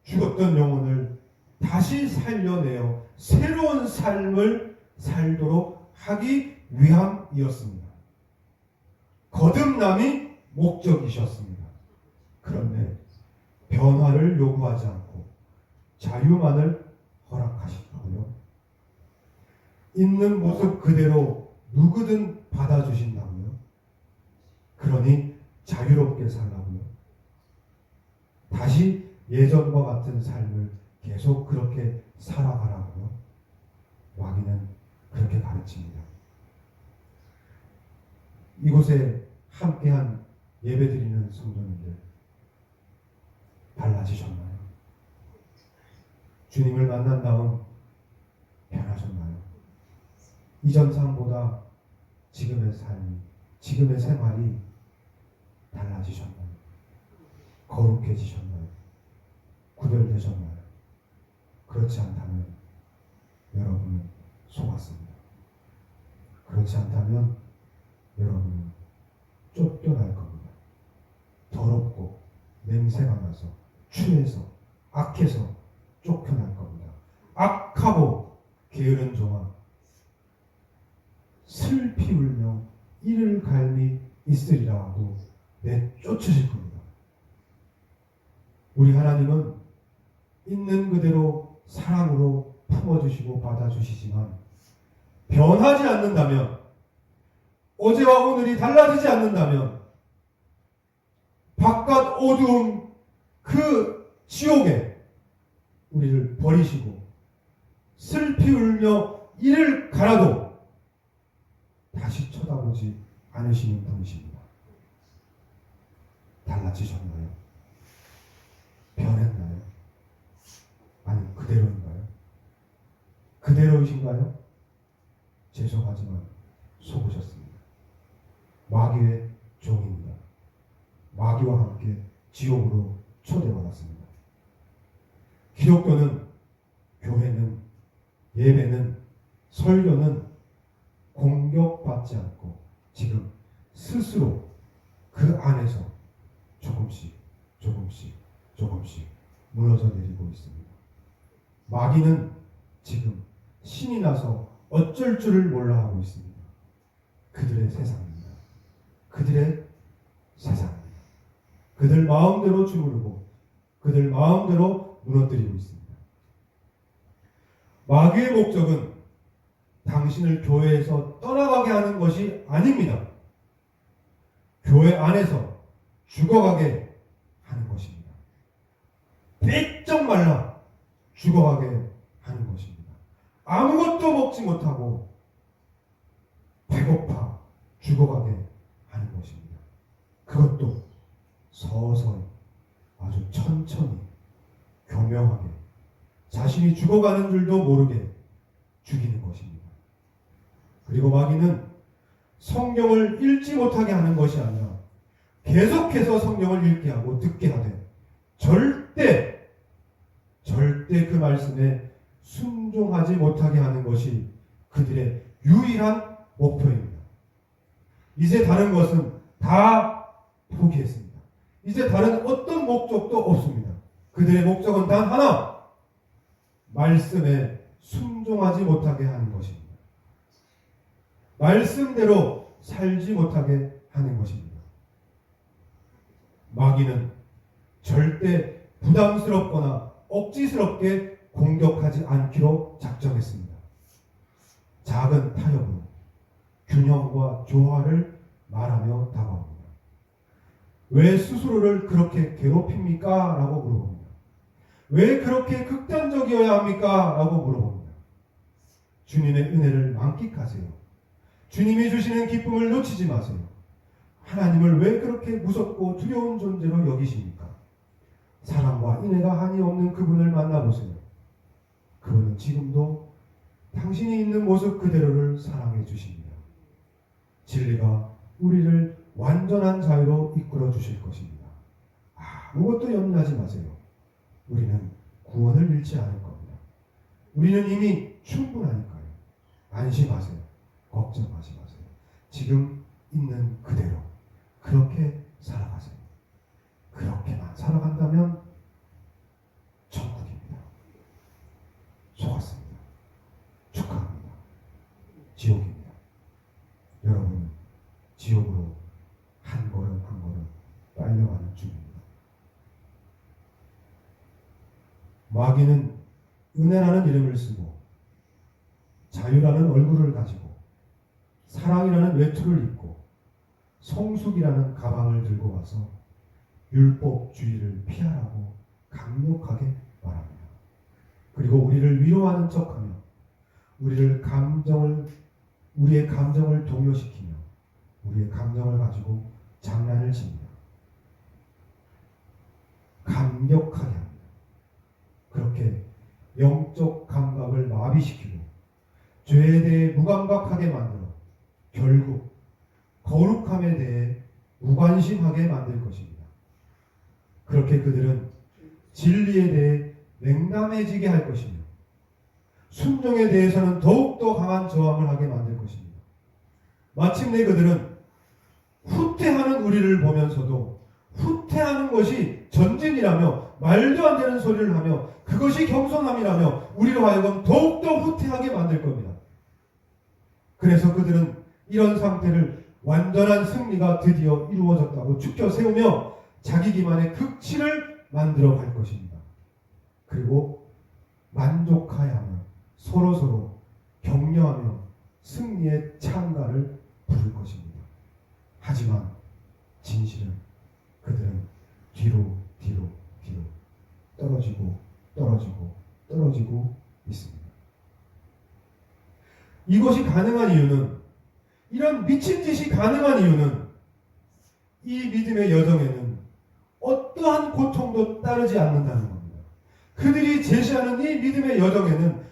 죽었던 영혼을 다시 살려내어 새로운 삶을 살도록 하기 위함이었습니다. 거듭남이 목적이셨습니다. 그런데 변화를 요구하지 않고 자유만을 허락하시더군요. 있는 모습 그대로 누구든 받아주신다고요. 그러니 자유롭게 살라고요. 다시 예전과 같은 삶을 계속 그렇게 살아가라고요. 마귀는 그렇게 가르칩니다. 이곳에 함께한 예배드리는 성도님들 달라지셨나요? 주님을 만난 다음 변하셨나요? 이전 삶보다 지금의 삶이, 지금의 생활이 달라지셨나요? 거룩해지셨나요? 구별되셨나요? 그렇지 않다면 여러분은 속았습니다. 그렇지 않다면 여러분은 쫓겨날 겁니다. 더럽고 냄새가 나서 취해서 악해서 쫓겨날 겁니다. 악하고 게으른 종아 슬피 울며 이를 갈미 있으리라 하고 내쫓으실 겁니다. 우리 하나님은 있는 그대로 사랑으로 품어주시고 받아주시지만 변하지 않는다면, 어제와 오늘이 달라지지 않는다면 바깥 어두움 그 지옥에 우리를 버리시고 슬피 울며 이를 갈아도 다시 쳐다보지 않으시는 분이십니다. 달라지셨나요? 변했나요? 아니면 그대로인가요? 그대로이신가요? 죄송하지만 속으셨습니다. 마귀의 종입니다. 마귀와 함께 지옥으로 초대받았습니다. 기독교는, 교회는, 예배는, 설교는 공격받지 않고 지금 스스로 그 안에서 조금씩 무너져 내리고 있습니다. 마귀는 지금 신이 나서 어쩔 줄을 몰라 하고 있습니다. 그들의 세상입니다. 그들의 세상입니다. 그들 마음대로 주무르고 그들 마음대로 무너뜨리고 있습니다. 마귀의 목적은 당신을 교회에서 떠나가게 하는 것이 아닙니다. 교회 안에서 죽어가게 하는 것입니다. 빼쩍 말라 죽어가게 하는 것입니다. 아무것도 먹지 못하고 배고파 죽어가게 하는 것입니다. 그것도 서서히 아주 천천히 교묘하게 자신이 죽어가는 줄도 모르게 죽이는 것입니다. 그리고 마귀는 성경을 읽지 못하게 하는 것이 아니라 계속해서 성경을 읽게 하고 듣게 하되 절대 그 말씀에 순종하지 못하게 하는 것이 그들의 유일한 목표입니다. 이제 다른 것은 다 포기했습니다. 이제 다른 어떤 목적도 없습니다. 그들의 목적은 단 하나, 말씀에 순종하지 못하게 하는 것입니다. 말씀대로 살지 못하게 하는 것입니다. 마귀는 절대 부담스럽거나 억지스럽게 공격하지 않기로 작정했습니다. 작은 타협으로 균형과 조화를 말하며 다가옵니다. 왜 스스로를 그렇게 괴롭힙니까? 라고 물어봅니다. 왜 그렇게 극단적이어야 합니까? 라고 물어봅니다. 주님의 은혜를 만끽하세요. 주님이 주시는 기쁨을 놓치지 마세요. 하나님을 왜 그렇게 무섭고 두려운 존재로 여기십니까? 사랑과 인애가 한이 없는 그분을 만나보세요. 그분은 지금도 당신이 있는 모습 그대로를 사랑해 주십니다. 진리가 우리를 완전한 자유로 이끌어 주실 것입니다. 아무것도 염려하지 마세요. 우리는 구원을 잃지 않을 겁니다. 우리는 이미 충분하니까요. 안심하세요. 걱정하지 마세요. 지금 있는 그대로 그렇게 살아가세요. 그렇게만 살아간다면 천국입니다. 속았습니다. 축하합니다. 지옥입니다. 여러분은 지옥으로 한 걸음 한 걸음 빨려가는 중입니다. 마귀는 은혜라는 이름을 쓰고 자유라는 얼굴을 가지고 사랑이라는 외투를 입고 성숙이라는 가방을 들고 와서 율법주의를 피하라고 강력하게 말합니다. 그리고 우리를 위로하는 척하며 우리의 감정을 동요시키며 우리의 감정을 가지고 장난을 칩니다. 감격하게 합니다. 그렇게 영적 감각을 마비시키고 죄에 대해 무감각하게 만들어 결국 거룩함에 대해 무관심하게 만들 것입니다. 그렇게 그들은 진리에 대해 냉담해지게 할 것이며 순종에 대해서는 더욱더 강한 저항을 하게 만들 것입니다. 마침내 그들은 후퇴하는 우리를 보면서도 후퇴하는 것이 전진이라며 말도 안 되는 소리를 하며 그것이 겸손함이라며 우리로 하여금 더욱더 후퇴하게 만들 겁니다. 그래서 그들은 이런 상태를 완전한 승리가 드디어 이루어졌다고 축켜 세우며 자기 기만의 극치를 만들어 갈 것입니다. 그리고 만족하여하며 서로서로 격려하며 승리의 찬가를 부를 것입니다. 하지만 진실은 그들은 뒤로 떨어지고 있습니다. 이것이 가능한 이유는, 이런 미친 짓이 가능한 이유는 이 믿음의 여정에는 어떠한 고통도 따르지 않는다는 겁니다. 그들이 제시하는 이 믿음의 여정에는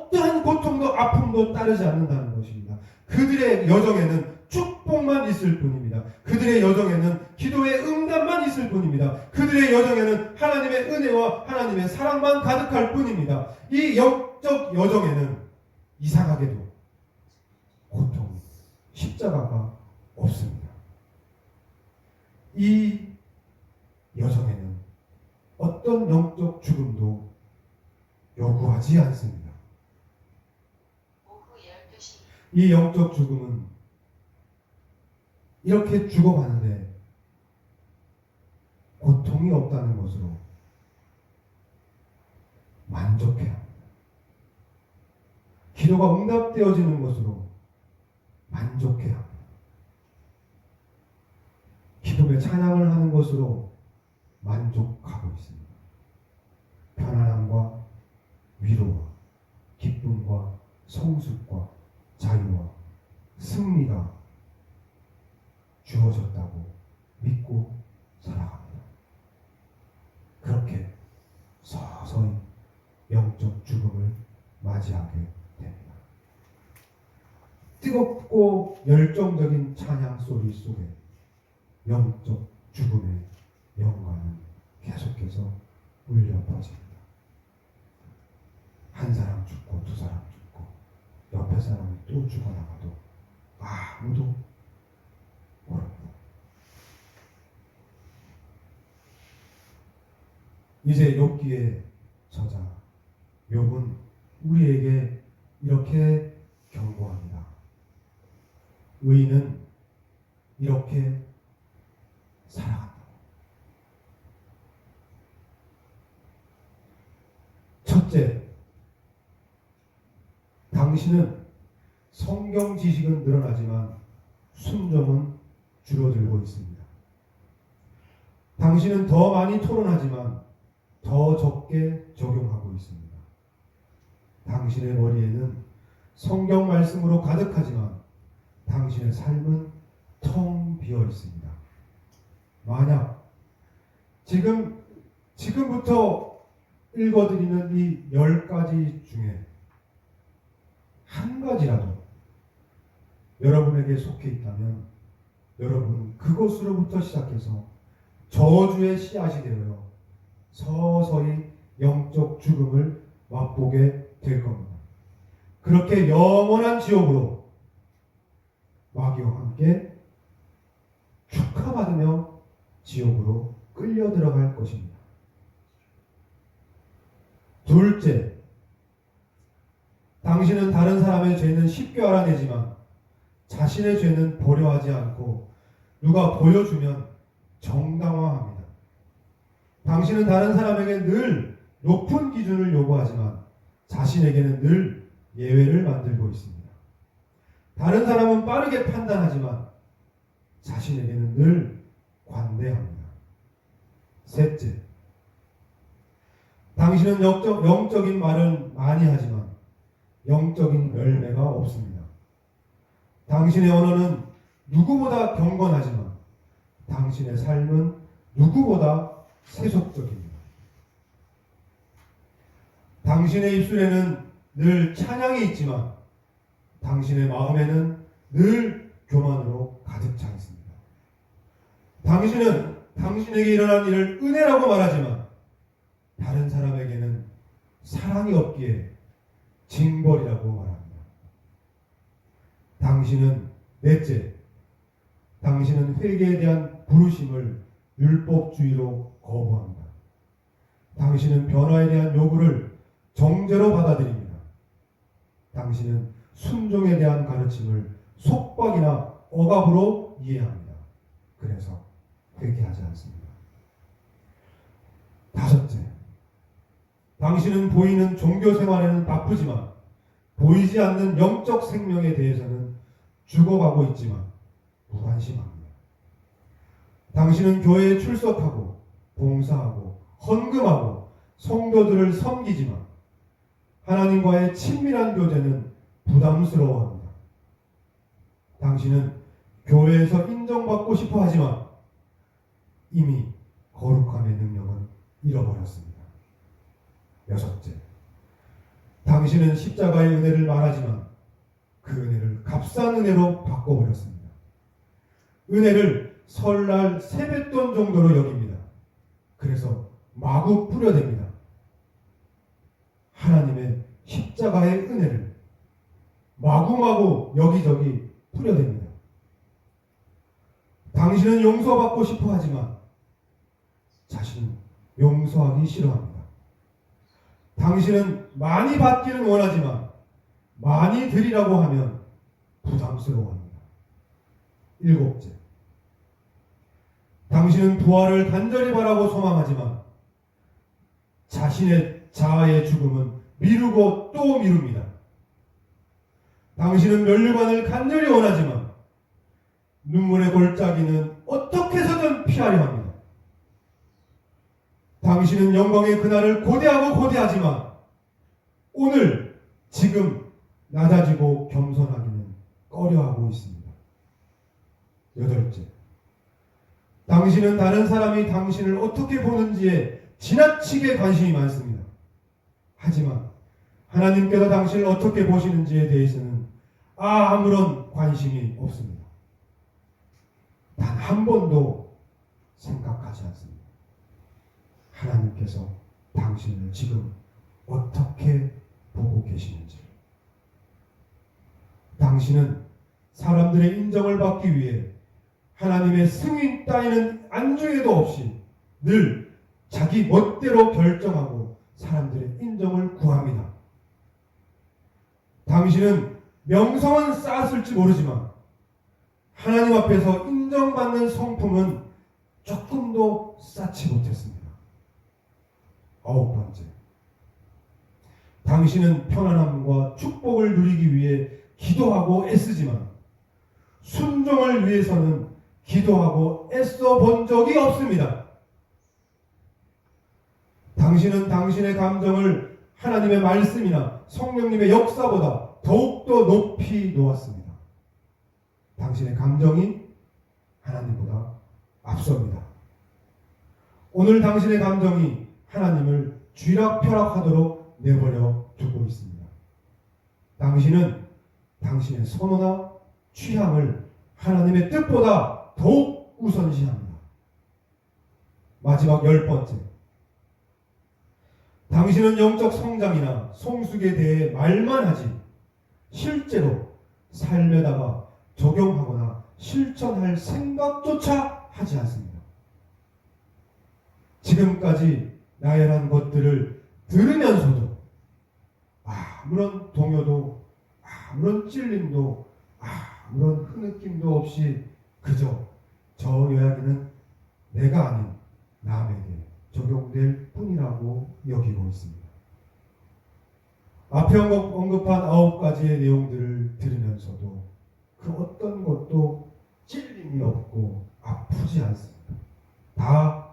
어떠한 고통도 아픔도 따르지 않는다는 것입니다. 그들의 여정에는 축복만 있을 뿐입니다. 그들의 여정에는 기도의 응답만 있을 뿐입니다. 그들의 여정에는 하나님의 은혜와 하나님의 사랑만 가득할 뿐입니다. 이 영적 여정에는 이상하게도 고통, 십자가가 없습니다. 이 여정에는 어떤 영적 죽음도 요구하지 않습니다. 오후 12시 이 영적 죽음은 이렇게 죽어가는데 고통이 없다는 것으로 만족해야 합니다. 기도가 응답되어지는 것으로 만족해야 합니다. 기도의 찬양을 하는 것으로 만족하고 있습니다. 편안함과 위로와 기쁨과 성숙과 자유와 승리가 주어졌다고 믿고 살아갑니다. 그렇게 서서히 영적 죽음을 맞이하게 됩니다. 뜨겁고 열정적인 찬양 소리 속에 영적 죽음의 영광은 계속해서 울려 퍼집니다. 한 사람 죽고 두 사람 죽고 옆에 사람이 또 죽어나가도 아무도 모릅니다. 이제 욥기의 저자 욥은 우리에게 이렇게 경고합니다. 의인은 이렇게 살아간다. 첫째, 당신은 성경 지식은 늘어나지만 순종은 줄어들고 있습니다. 당신은 더 많이 토론하지만 더 적게 적용하고 있습니다. 당신의 머리에는 성경 말씀으로 가득하지만 당신의 삶은 텅 비어 있습니다. 만약 지금부터 읽어드리는 이 10가지 중에 한 가지라도 여러분에게 속해 있다면 여러분은 그것으로부터 시작해서 저주의 씨앗이 되어 서서히 영적 죽음을 맛보게 될 겁니다. 그렇게 영원한 지옥으로 마귀와 함께 축하받으며 지옥으로 끌려 들어갈 것입니다. 둘째, 당신은 다른 사람의 죄는 쉽게 알아내지만 자신의 죄는 보려하지 않고 누가 보여주면 정당화합니다. 당신은 다른 사람에게 늘 높은 기준을 요구하지만 자신에게는 늘 예외를 만들고 있습니다. 다른 사람은 빠르게 판단하지만 자신에게는 늘 관대합니다. 셋째, 당신은 영적인 말은 많이 하지만 영적인 열매가 없습니다. 당신의 언어는 누구보다 경건하지만 당신의 삶은 누구보다 세속적입니다. 당신의 입술에는 늘 찬양이 있지만 당신의 마음에는 늘 교만으로 가득 차 있습니다. 당신은 당신에게 일어난 일을 은혜라고 말하지만 다른 사람에게는 사랑이 없기에 징벌이라고 말합니다. 당신은 넷째, 당신은 회개에 대한 부르심을 율법주의로 거부합니다. 당신은 변화에 대한 요구를 정죄로 받아들입니다. 당신은 순종에 대한 가르침을 속박이나 억압으로 이해합니다. 그래서 회개하지 않습니다. 다섯째, 당신은 보이는 종교 생활에는 바쁘지만 보이지 않는 영적 생명에 대해서는 죽어가고 있지만 무관심합니다. 당신은 교회에 출석하고 봉사하고 헌금하고 성도들을 섬기지만 하나님과의 친밀한 교제는 부담스러워합니다. 당신은 교회에서 인정받고 싶어 하지만 이미 거룩함의 능력은 잃어버렸습니다. 여섯째, 당신은 십자가의 은혜를 말하지만 그 은혜를 값싼 은혜로 바꿔버렸습니다. 은혜를 설날 세뱃돈 정도로 여깁니다. 그래서 마구 뿌려댑니다. 하나님의 십자가의 은혜를 마구마구 여기저기 뿌려댑니다. 당신은 용서받고 싶어 하지만 자신은 용서하기 싫어합니다. 당신은 많이 받기는 원하지만 많이 드리라고 하면 부담스러워합니다. 7째, 당신은 부활을 간절히 바라고 소망하지만 자신의 자아의 죽음은 미루고 또 미룹니다. 당신은 면류관을 간절히 원하지만 눈물의 골짜기는 어떻게 해서든 피하려 합니다. 당신은 영광의 그날을 고대하지만 오늘 지금 낮아지고 겸손하기는 꺼려하고 있습니다. 8째, 당신은 다른 사람이 당신을 어떻게 보는지에 지나치게 관심이 많습니다. 하지만 하나님께서 당신을 어떻게 보시는지에 대해서는 아무런 관심이 없습니다. 단 한 번도 생각하지 않습니다. 하나님께서 당신을 지금 어떻게 보고 계시는지. 당신은 사람들의 인정을 받기 위해 하나님의 승인 따위는 안중에도 없이 늘 자기 멋대로 결정하고 사람들의 인정을 구합니다. 당신은 명성은 쌓았을지 모르지만 하나님 앞에서 인정받는 성품은 조금도 쌓지 못했습니다. 9번째, 당신은 편안함과 축복을 누리기 위해 기도하고 애쓰지만 순종을 위해서는 기도하고 애써 본 적이 없습니다. 당신은 당신의 감정을 하나님의 말씀이나 성령님의 역사보다 더욱더 높이 놓았습니다. 당신의 감정이 하나님보다 앞섭니다. 오늘 당신의 감정이 하나님을 쥐락펴락하도록 내버려 두고 있습니다. 당신은 당신의 선호나 취향을 하나님의 뜻보다 더욱 우선시합니다. 마지막 10번째, 당신은 영적 성장이나 성숙에 대해 말만 하지 실제로 삶에다가 적용하거나 실천할 생각조차 하지 않습니다. 지금까지 나열한 것들을 들으면서도 아무런 동요도 아무런 찔림도 아무런 흐느낌도 없이 그저 저 이야기는 내가 아닌 남에게 적용될 뿐이라고 여기고 있습니다. 앞에 언급한 9가지의 내용들을 들으면서도 그 어떤 것도 찔림이 없고 아프지 않습니다. 다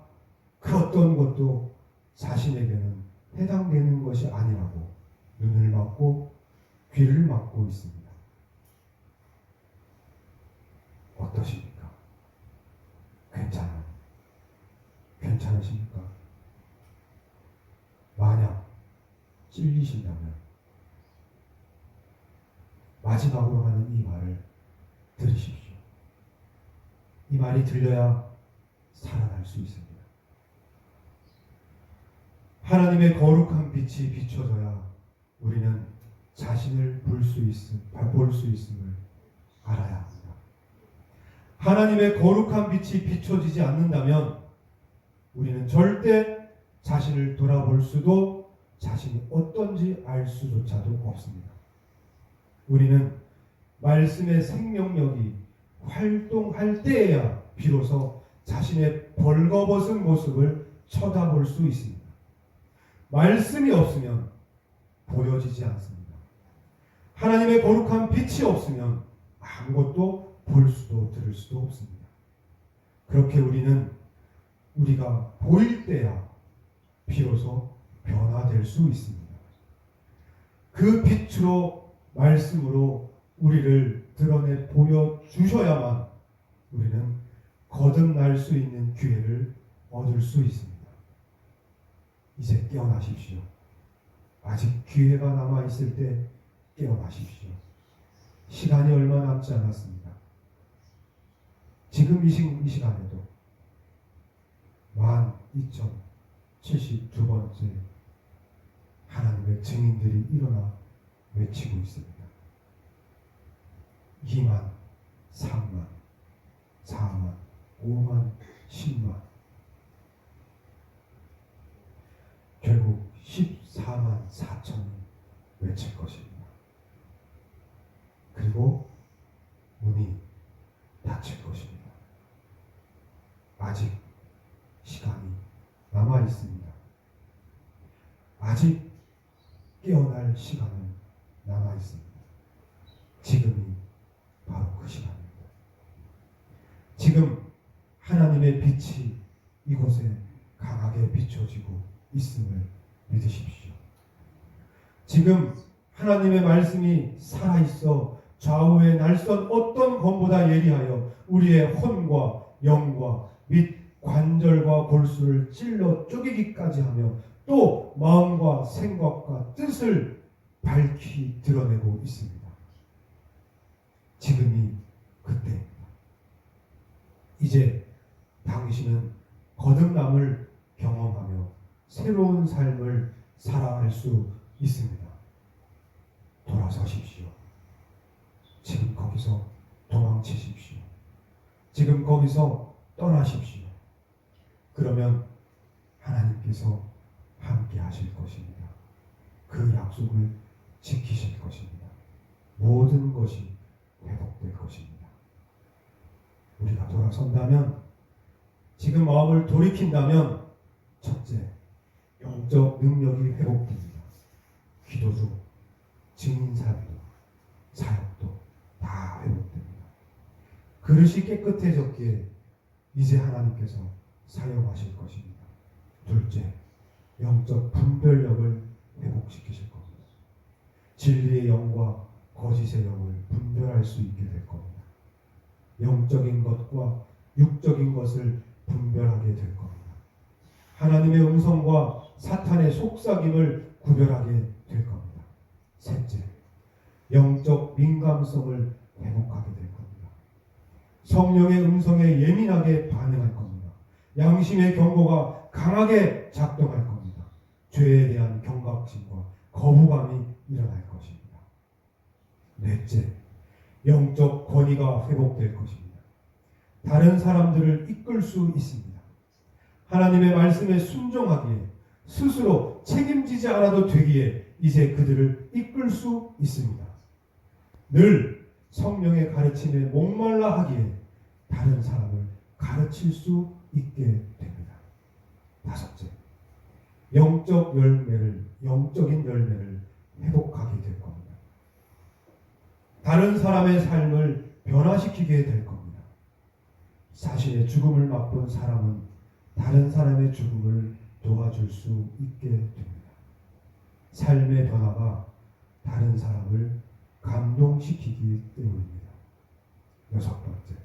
그 어떤 것도 자신에게는 해당되는 것이 아니라고 눈을 막고 귀를 막고 있습니다. 어떠십니까? 괜찮으십니까? 만약 찔리신다면 마지막으로 하는 이 말을 들으십시오. 이 말이 들려야 살아날 수 있습니다. 하나님의 거룩한 빛이 비춰져야 우리는 자신을 볼 수 있음을 알아야 합니다. 하나님의 거룩한 빛이 비춰지지 않는다면 우리는 절대 자신을 돌아볼 수도 자신이 어떤지 알 수조차도 없습니다. 우리는 말씀의 생명력이 활동할 때에야 비로소 자신의 벌거벗은 모습을 쳐다볼 수 있습니다. 말씀이 없으면 보여지지 않습니다. 하나님의 거룩한 빛이 없으면 아무것도 볼 수도 들을 수도 없습니다. 그렇게 우리는 우리가 보일 때야 비로소 변화될 수 있습니다. 그 빛으로 말씀으로 우리를 드러내 보여주셔야만 우리는 거듭날 수 있는 기회를 얻을 수 있습니다. 이제 깨어나십시오. 아직 기회가 남아있을 때 깨어나십시오. 시간이 얼마 남지 않았습니다. 지금 이 시간에도 12,072번째 하나님의 증인들이 일어나 외치고 있습니다. 2만, 3만, 4만, 5만, 10만, 결국 14만 4천이 외칠 것입니다. 그리고 문이 닫힐 것입니다. 아직 시간이 남아 있습니다. 아직 깨어날 시간은 남아 있습니다. 지금이 바로 그 시간입니다. 지금 하나님의 빛이 이곳에 강하게 비춰지고 있음을 믿으십시오. 지금 하나님의 말씀이 살아있어 좌우의 날선 어떤 검보다 예리하여 우리의 혼과 영과 및 관절과 골수를 찔러 쪼개기까지 하며 또 마음과 생각과 뜻을 밝히 드러내고 있습니다. 지금이 그때입니다. 이제 당신은 거듭남을 경험하며 새로운 삶을 살아갈 수 있습니다. 돌아서십시오. 지금 거기서 도망치십시오. 지금 거기서 떠나십시오. 그러면 하나님께서 함께 하실 것입니다. 그 약속을 지키실 것입니다. 모든 것이 회복될 것입니다. 우리가 돌아선다면, 지금 마음을 돌이킨다면, 첫째, 영적 능력이 회복됩니다. 기도도, 증인사도, 사역도 다 회복됩니다. 그릇이 깨끗해졌기에 이제 하나님께서 사용하실 것입니다. 둘째, 영적 분별력을 회복시키실 겁니다. 진리의 영과 거짓의 영을 분별할 수 있게 될 겁니다. 영적인 것과 육적인 것을 분별하게 될 겁니다. 하나님의 음성과 사탄의 속삭임을 구별하게 될 겁니다. 셋째, 영적 민감성을 회복하게 될 겁니다. 성령의 음성에 예민하게 반응할 겁니다. 양심의 경고가 강하게 작동할 겁니다. 죄에 대한 경각심과 거부감이 일어날 것입니다. 넷째, 영적 권위가 회복될 것입니다. 다른 사람들을 이끌 수 있습니다. 하나님의 말씀에 순종하기에, 스스로 책임지지 않아도 되기에 이제 그들을 이끌 수 있습니다. 늘 성령의 가르침에 목말라 하기에 다른 사람을 가르칠 수 있게 됩니다. 다섯째, 영적인 열매를 회복하게 될 겁니다. 다른 사람의 삶을 변화시키게 될 겁니다. 자신의 죽음을 맛본 사람은 다른 사람의 죽음을 도와줄 수 있게 됩니다. 삶의 변화가 다른 사람을 감동시키기 때문입니다. 여섯 번째,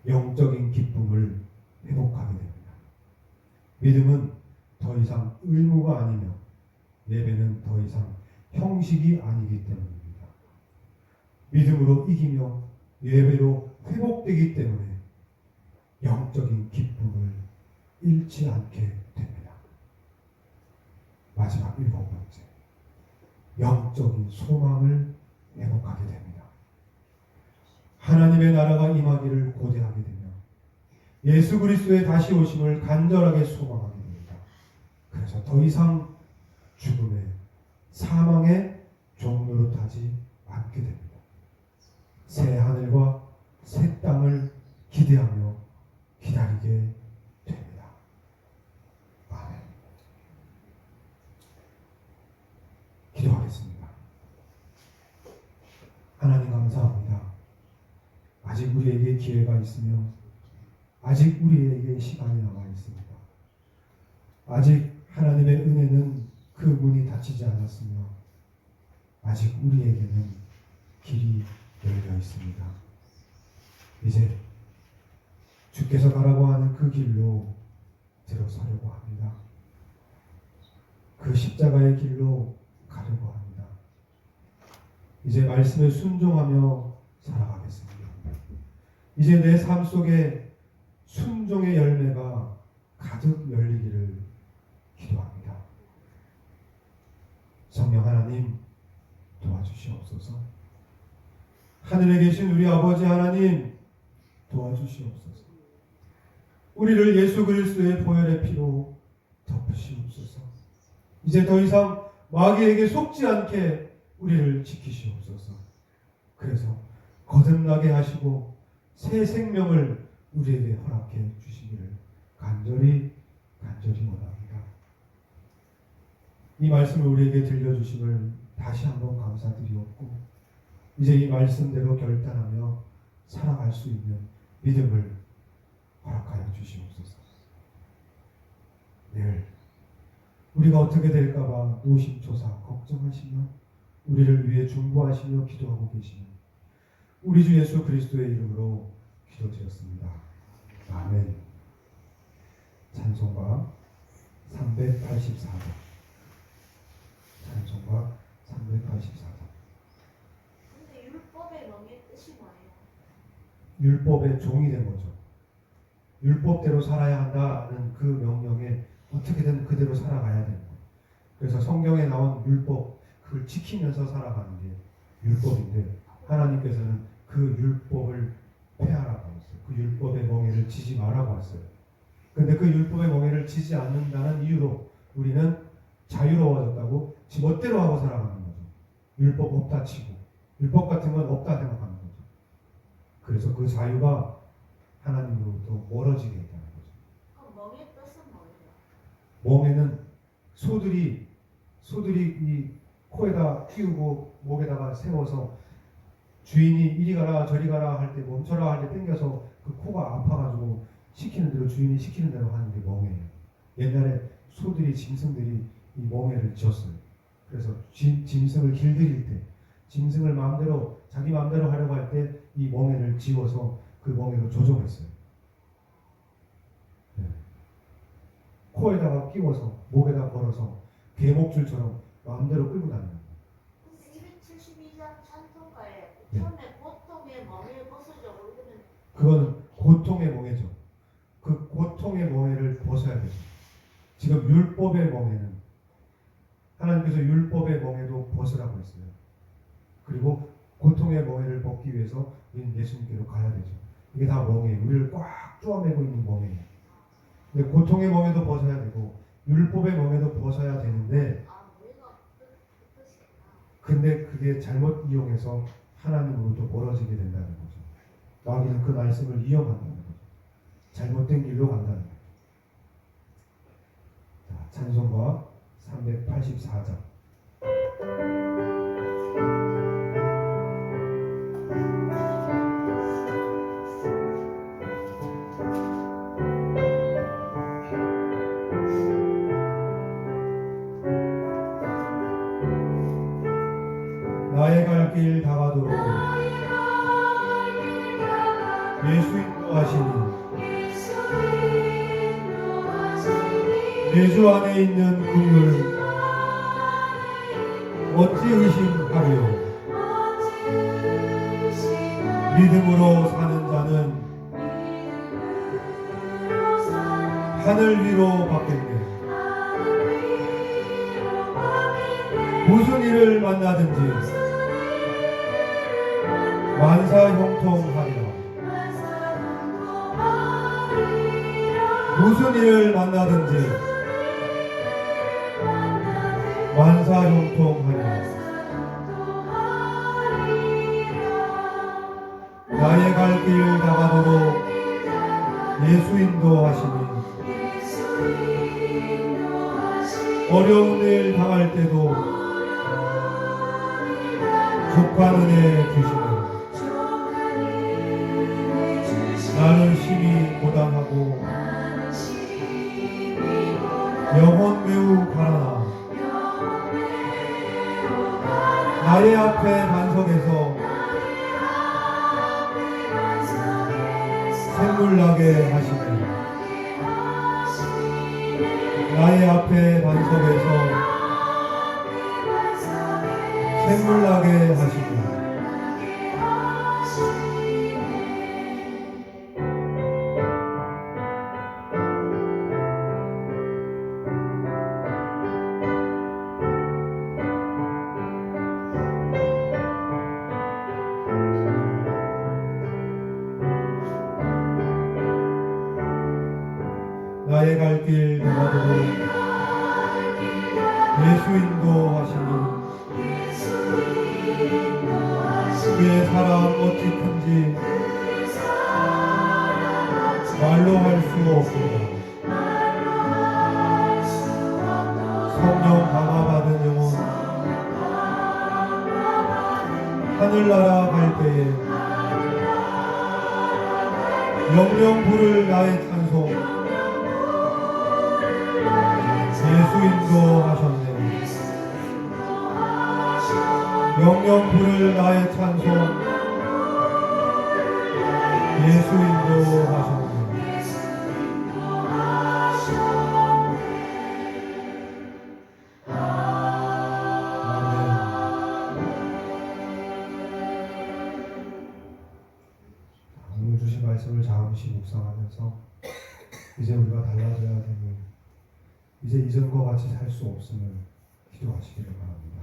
영적인 기쁨을 회복하게 됩니다. 믿음은 더 이상 의무가 아니며 예배는 더 이상 형식이 아니기 때문입니다. 믿음으로 이기며 예배로 회복되기 때문에 영적인 기쁨을 잃지 않게 됩니다. 마지막 일곱 번째, 영적인 소망을 회복하게 됩니다. 하나님의 나라가 임하기를 고대하게 되며 예수 그리스도의 다시 오심을 간절하게 소망하게 됩니다. 그래서 더 이상 죽음의 사망의 종노릇하지 않게 됩니다. 새 하늘과 새 땅을 기대하며 기다리게 됩니다. 아멘. 기도하겠습니다. 하나님 감사합니다. 아직 우리에게 기회가 있으며 아직 우리에게 시간이 남아 있습니다. 아직 하나님의 은혜는 그 문이 닫히지 않았으며 아직 우리에게는 길이 열려 있습니다. 이제 주께서 가라고 하는 그 길로 들어서려고 합니다. 그 그 십자가의 길로 가려고 합니다. 이제 말씀에 순종하며 살아가겠습니다. 이제 내 삶 속에 순종의 열매가 가득 열리기를 기도합니다. 성령 하나님 도와주시옵소서. 하늘에 계신 우리 아버지 하나님 도와주시옵소서. 우리를 예수 그리스도의 보혈의 피로 덮으시옵소서. 이제 더 이상 마귀에게 속지 않게 우리를 지키시옵소서. 그래서 거듭나게 하시고 새 생명을 우리에게 허락해 주시기를 간절히 원합니다. 이 말씀을 우리에게 들려주심을 다시 한번 감사드리옵고 이제 이 말씀대로 결단하며 살아갈 수 있는 믿음을 허락하여 주시옵소서. 늘 우리가 어떻게 될까봐 노심초사 걱정하시며 우리를 위해 중보하시며 기도하고 계시는 우리 주 예수 그리스도의 이름으로 기도드렸습니다. 아멘. 찬송가 384장. 찬송가 384장. 근데 율법의 명의 뜻이 뭐예요? 율법의 종이 된 거죠. 율법대로 살아야 한다는 그 명령에 어떻게든 그대로 살아가야 되는 거예요. 그래서 성경에 나온 율법, 그걸 지키면서 살아가는 게 율법인데 하나님께서는 그 율법을 폐하라고 했어요. 그 율법의 멍에를 지지 말라고 했어요. 근데 그 율법의 멍에를 지지 않는다는 이유로 우리는 자유로워졌다고 지 멋대로 하고 살아가는 거죠. 율법 없다 치고 율법 같은 건 없다 생각하는 거죠. 그래서 그 자유가 하나님으로부터 멀어지게 했다는 거죠. 그럼 명의 뜻은 뭐예요? 멍에는 소들이 이 코에다 끼우고 목에다가 세워서 주인이 이리 가라 저리 가라 할 때 멈춰라 할 때 당겨서 그 코가 아파가지고 시키는 대로 주인이 시키는 대로 하는 게 멍에예요. 옛날에 소들이 짐승들이 이 멍에를 지었어요. 그래서 짐승을 길들일 때 짐승을 마음대로 자기 마음대로 하려고 할 때 이 멍에를 지워서 그 멍에로 조종했어요. 네. 코에다가 끼워서 목에다 걸어서 개목줄처럼 마음대로 끌고 다니는 거예요. 272장 찬송가에 네. 처음에 고통의 멍에 벗어져고 이러면 그거는 고통의 멍에죠. 그 고통의 멍에를 벗어야 되죠. 지금 율법의 멍에는 하나님께서 율법의 멍에도 벗으라고 했어요. 그리고 고통의 멍에를 벗기 위해서 우리는 예수님께로 가야 되죠. 이게 다 멍에예요. 우리를 꽉 쪼아매고 있는 멍에예요. 근데 고통의 멍에도 벗어야 되고 율법의 멍에도 벗어야 되는데 우리가 뜻이구나. 근데 그게 잘못 이용해서 하나님으로부터 멀어지게 된다는 거죠. 마귀는 그 말씀을 이용한다는 거죠. 잘못된 길로 간다는 거죠. 자, 찬송가 384장. 나의 갈 길 다가도록 예수 인도하시니 내 주 안에 있는 긍휼 어찌 의심하리요. 믿음으로 사는 자는 하늘 위로 받겠네. 무슨 일을 만나든지 만사 형통하리라. 무슨 일을 만나든지 만사 형통하리라. 나의 갈 길 다가도록 예수 인도하시니 어려운 일 당할 때도 족한 은혜 주시네. 나는 심히 고단하고 영혼 매우 가난하. 나의 앞에 반석에서 샘물 나게 하시네. 나의 앞에 반석에서 샘물나게 하시고 나의 갈 길 내가도록 예수 인도하시니 그의 사랑 어찌 큰지 말로 할 수 없구나. 성령 강화받은 영혼 하늘나라 갈 때에 영영 부를 나의 찬송 예수 인도하셨네. 영영 부를 나의 찬송 예수 인도하셨네. 오늘 주신 말씀을 잠시 묵상하면서 이제 우리가 달라져야 되는, 이제 이전과 같이 살 수 없음을 기도하시기를 바랍니다.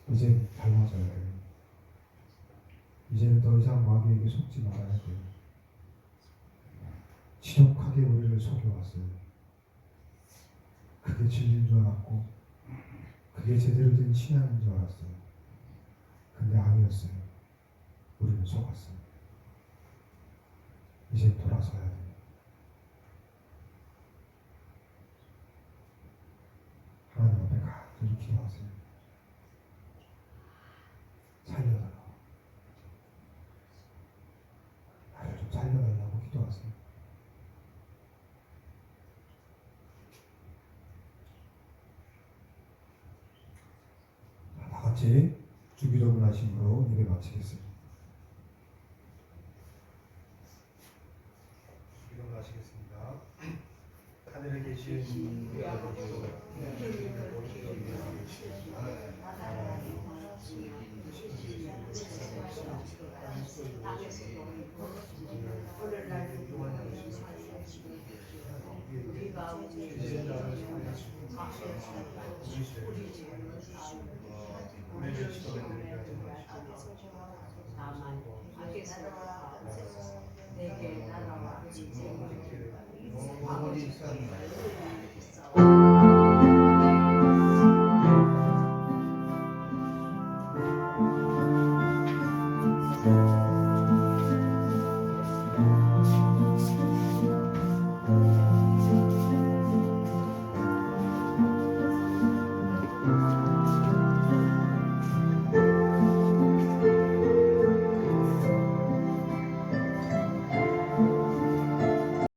이제 달라져야 해요. 이제는 더 이상 마귀에게 속지 말아야 돼요. 지독하게 우리를 속여왔어요. 그게 진리인 줄 알았고 그게 제대로 된 신앙인 줄 알았어요. 근데 아니었어요. 우리는 속았어요. 이제 돌아서야 돼요. 하나님 앞에 간절히 기도하세요. 살려달라고. 나를 좀 살려달라고 기도하세요. 다 같이 주기도문 하심으로 예배 마치겠습니다. 주기도문 하시겠습니다. 하늘에 계신 내게 나라와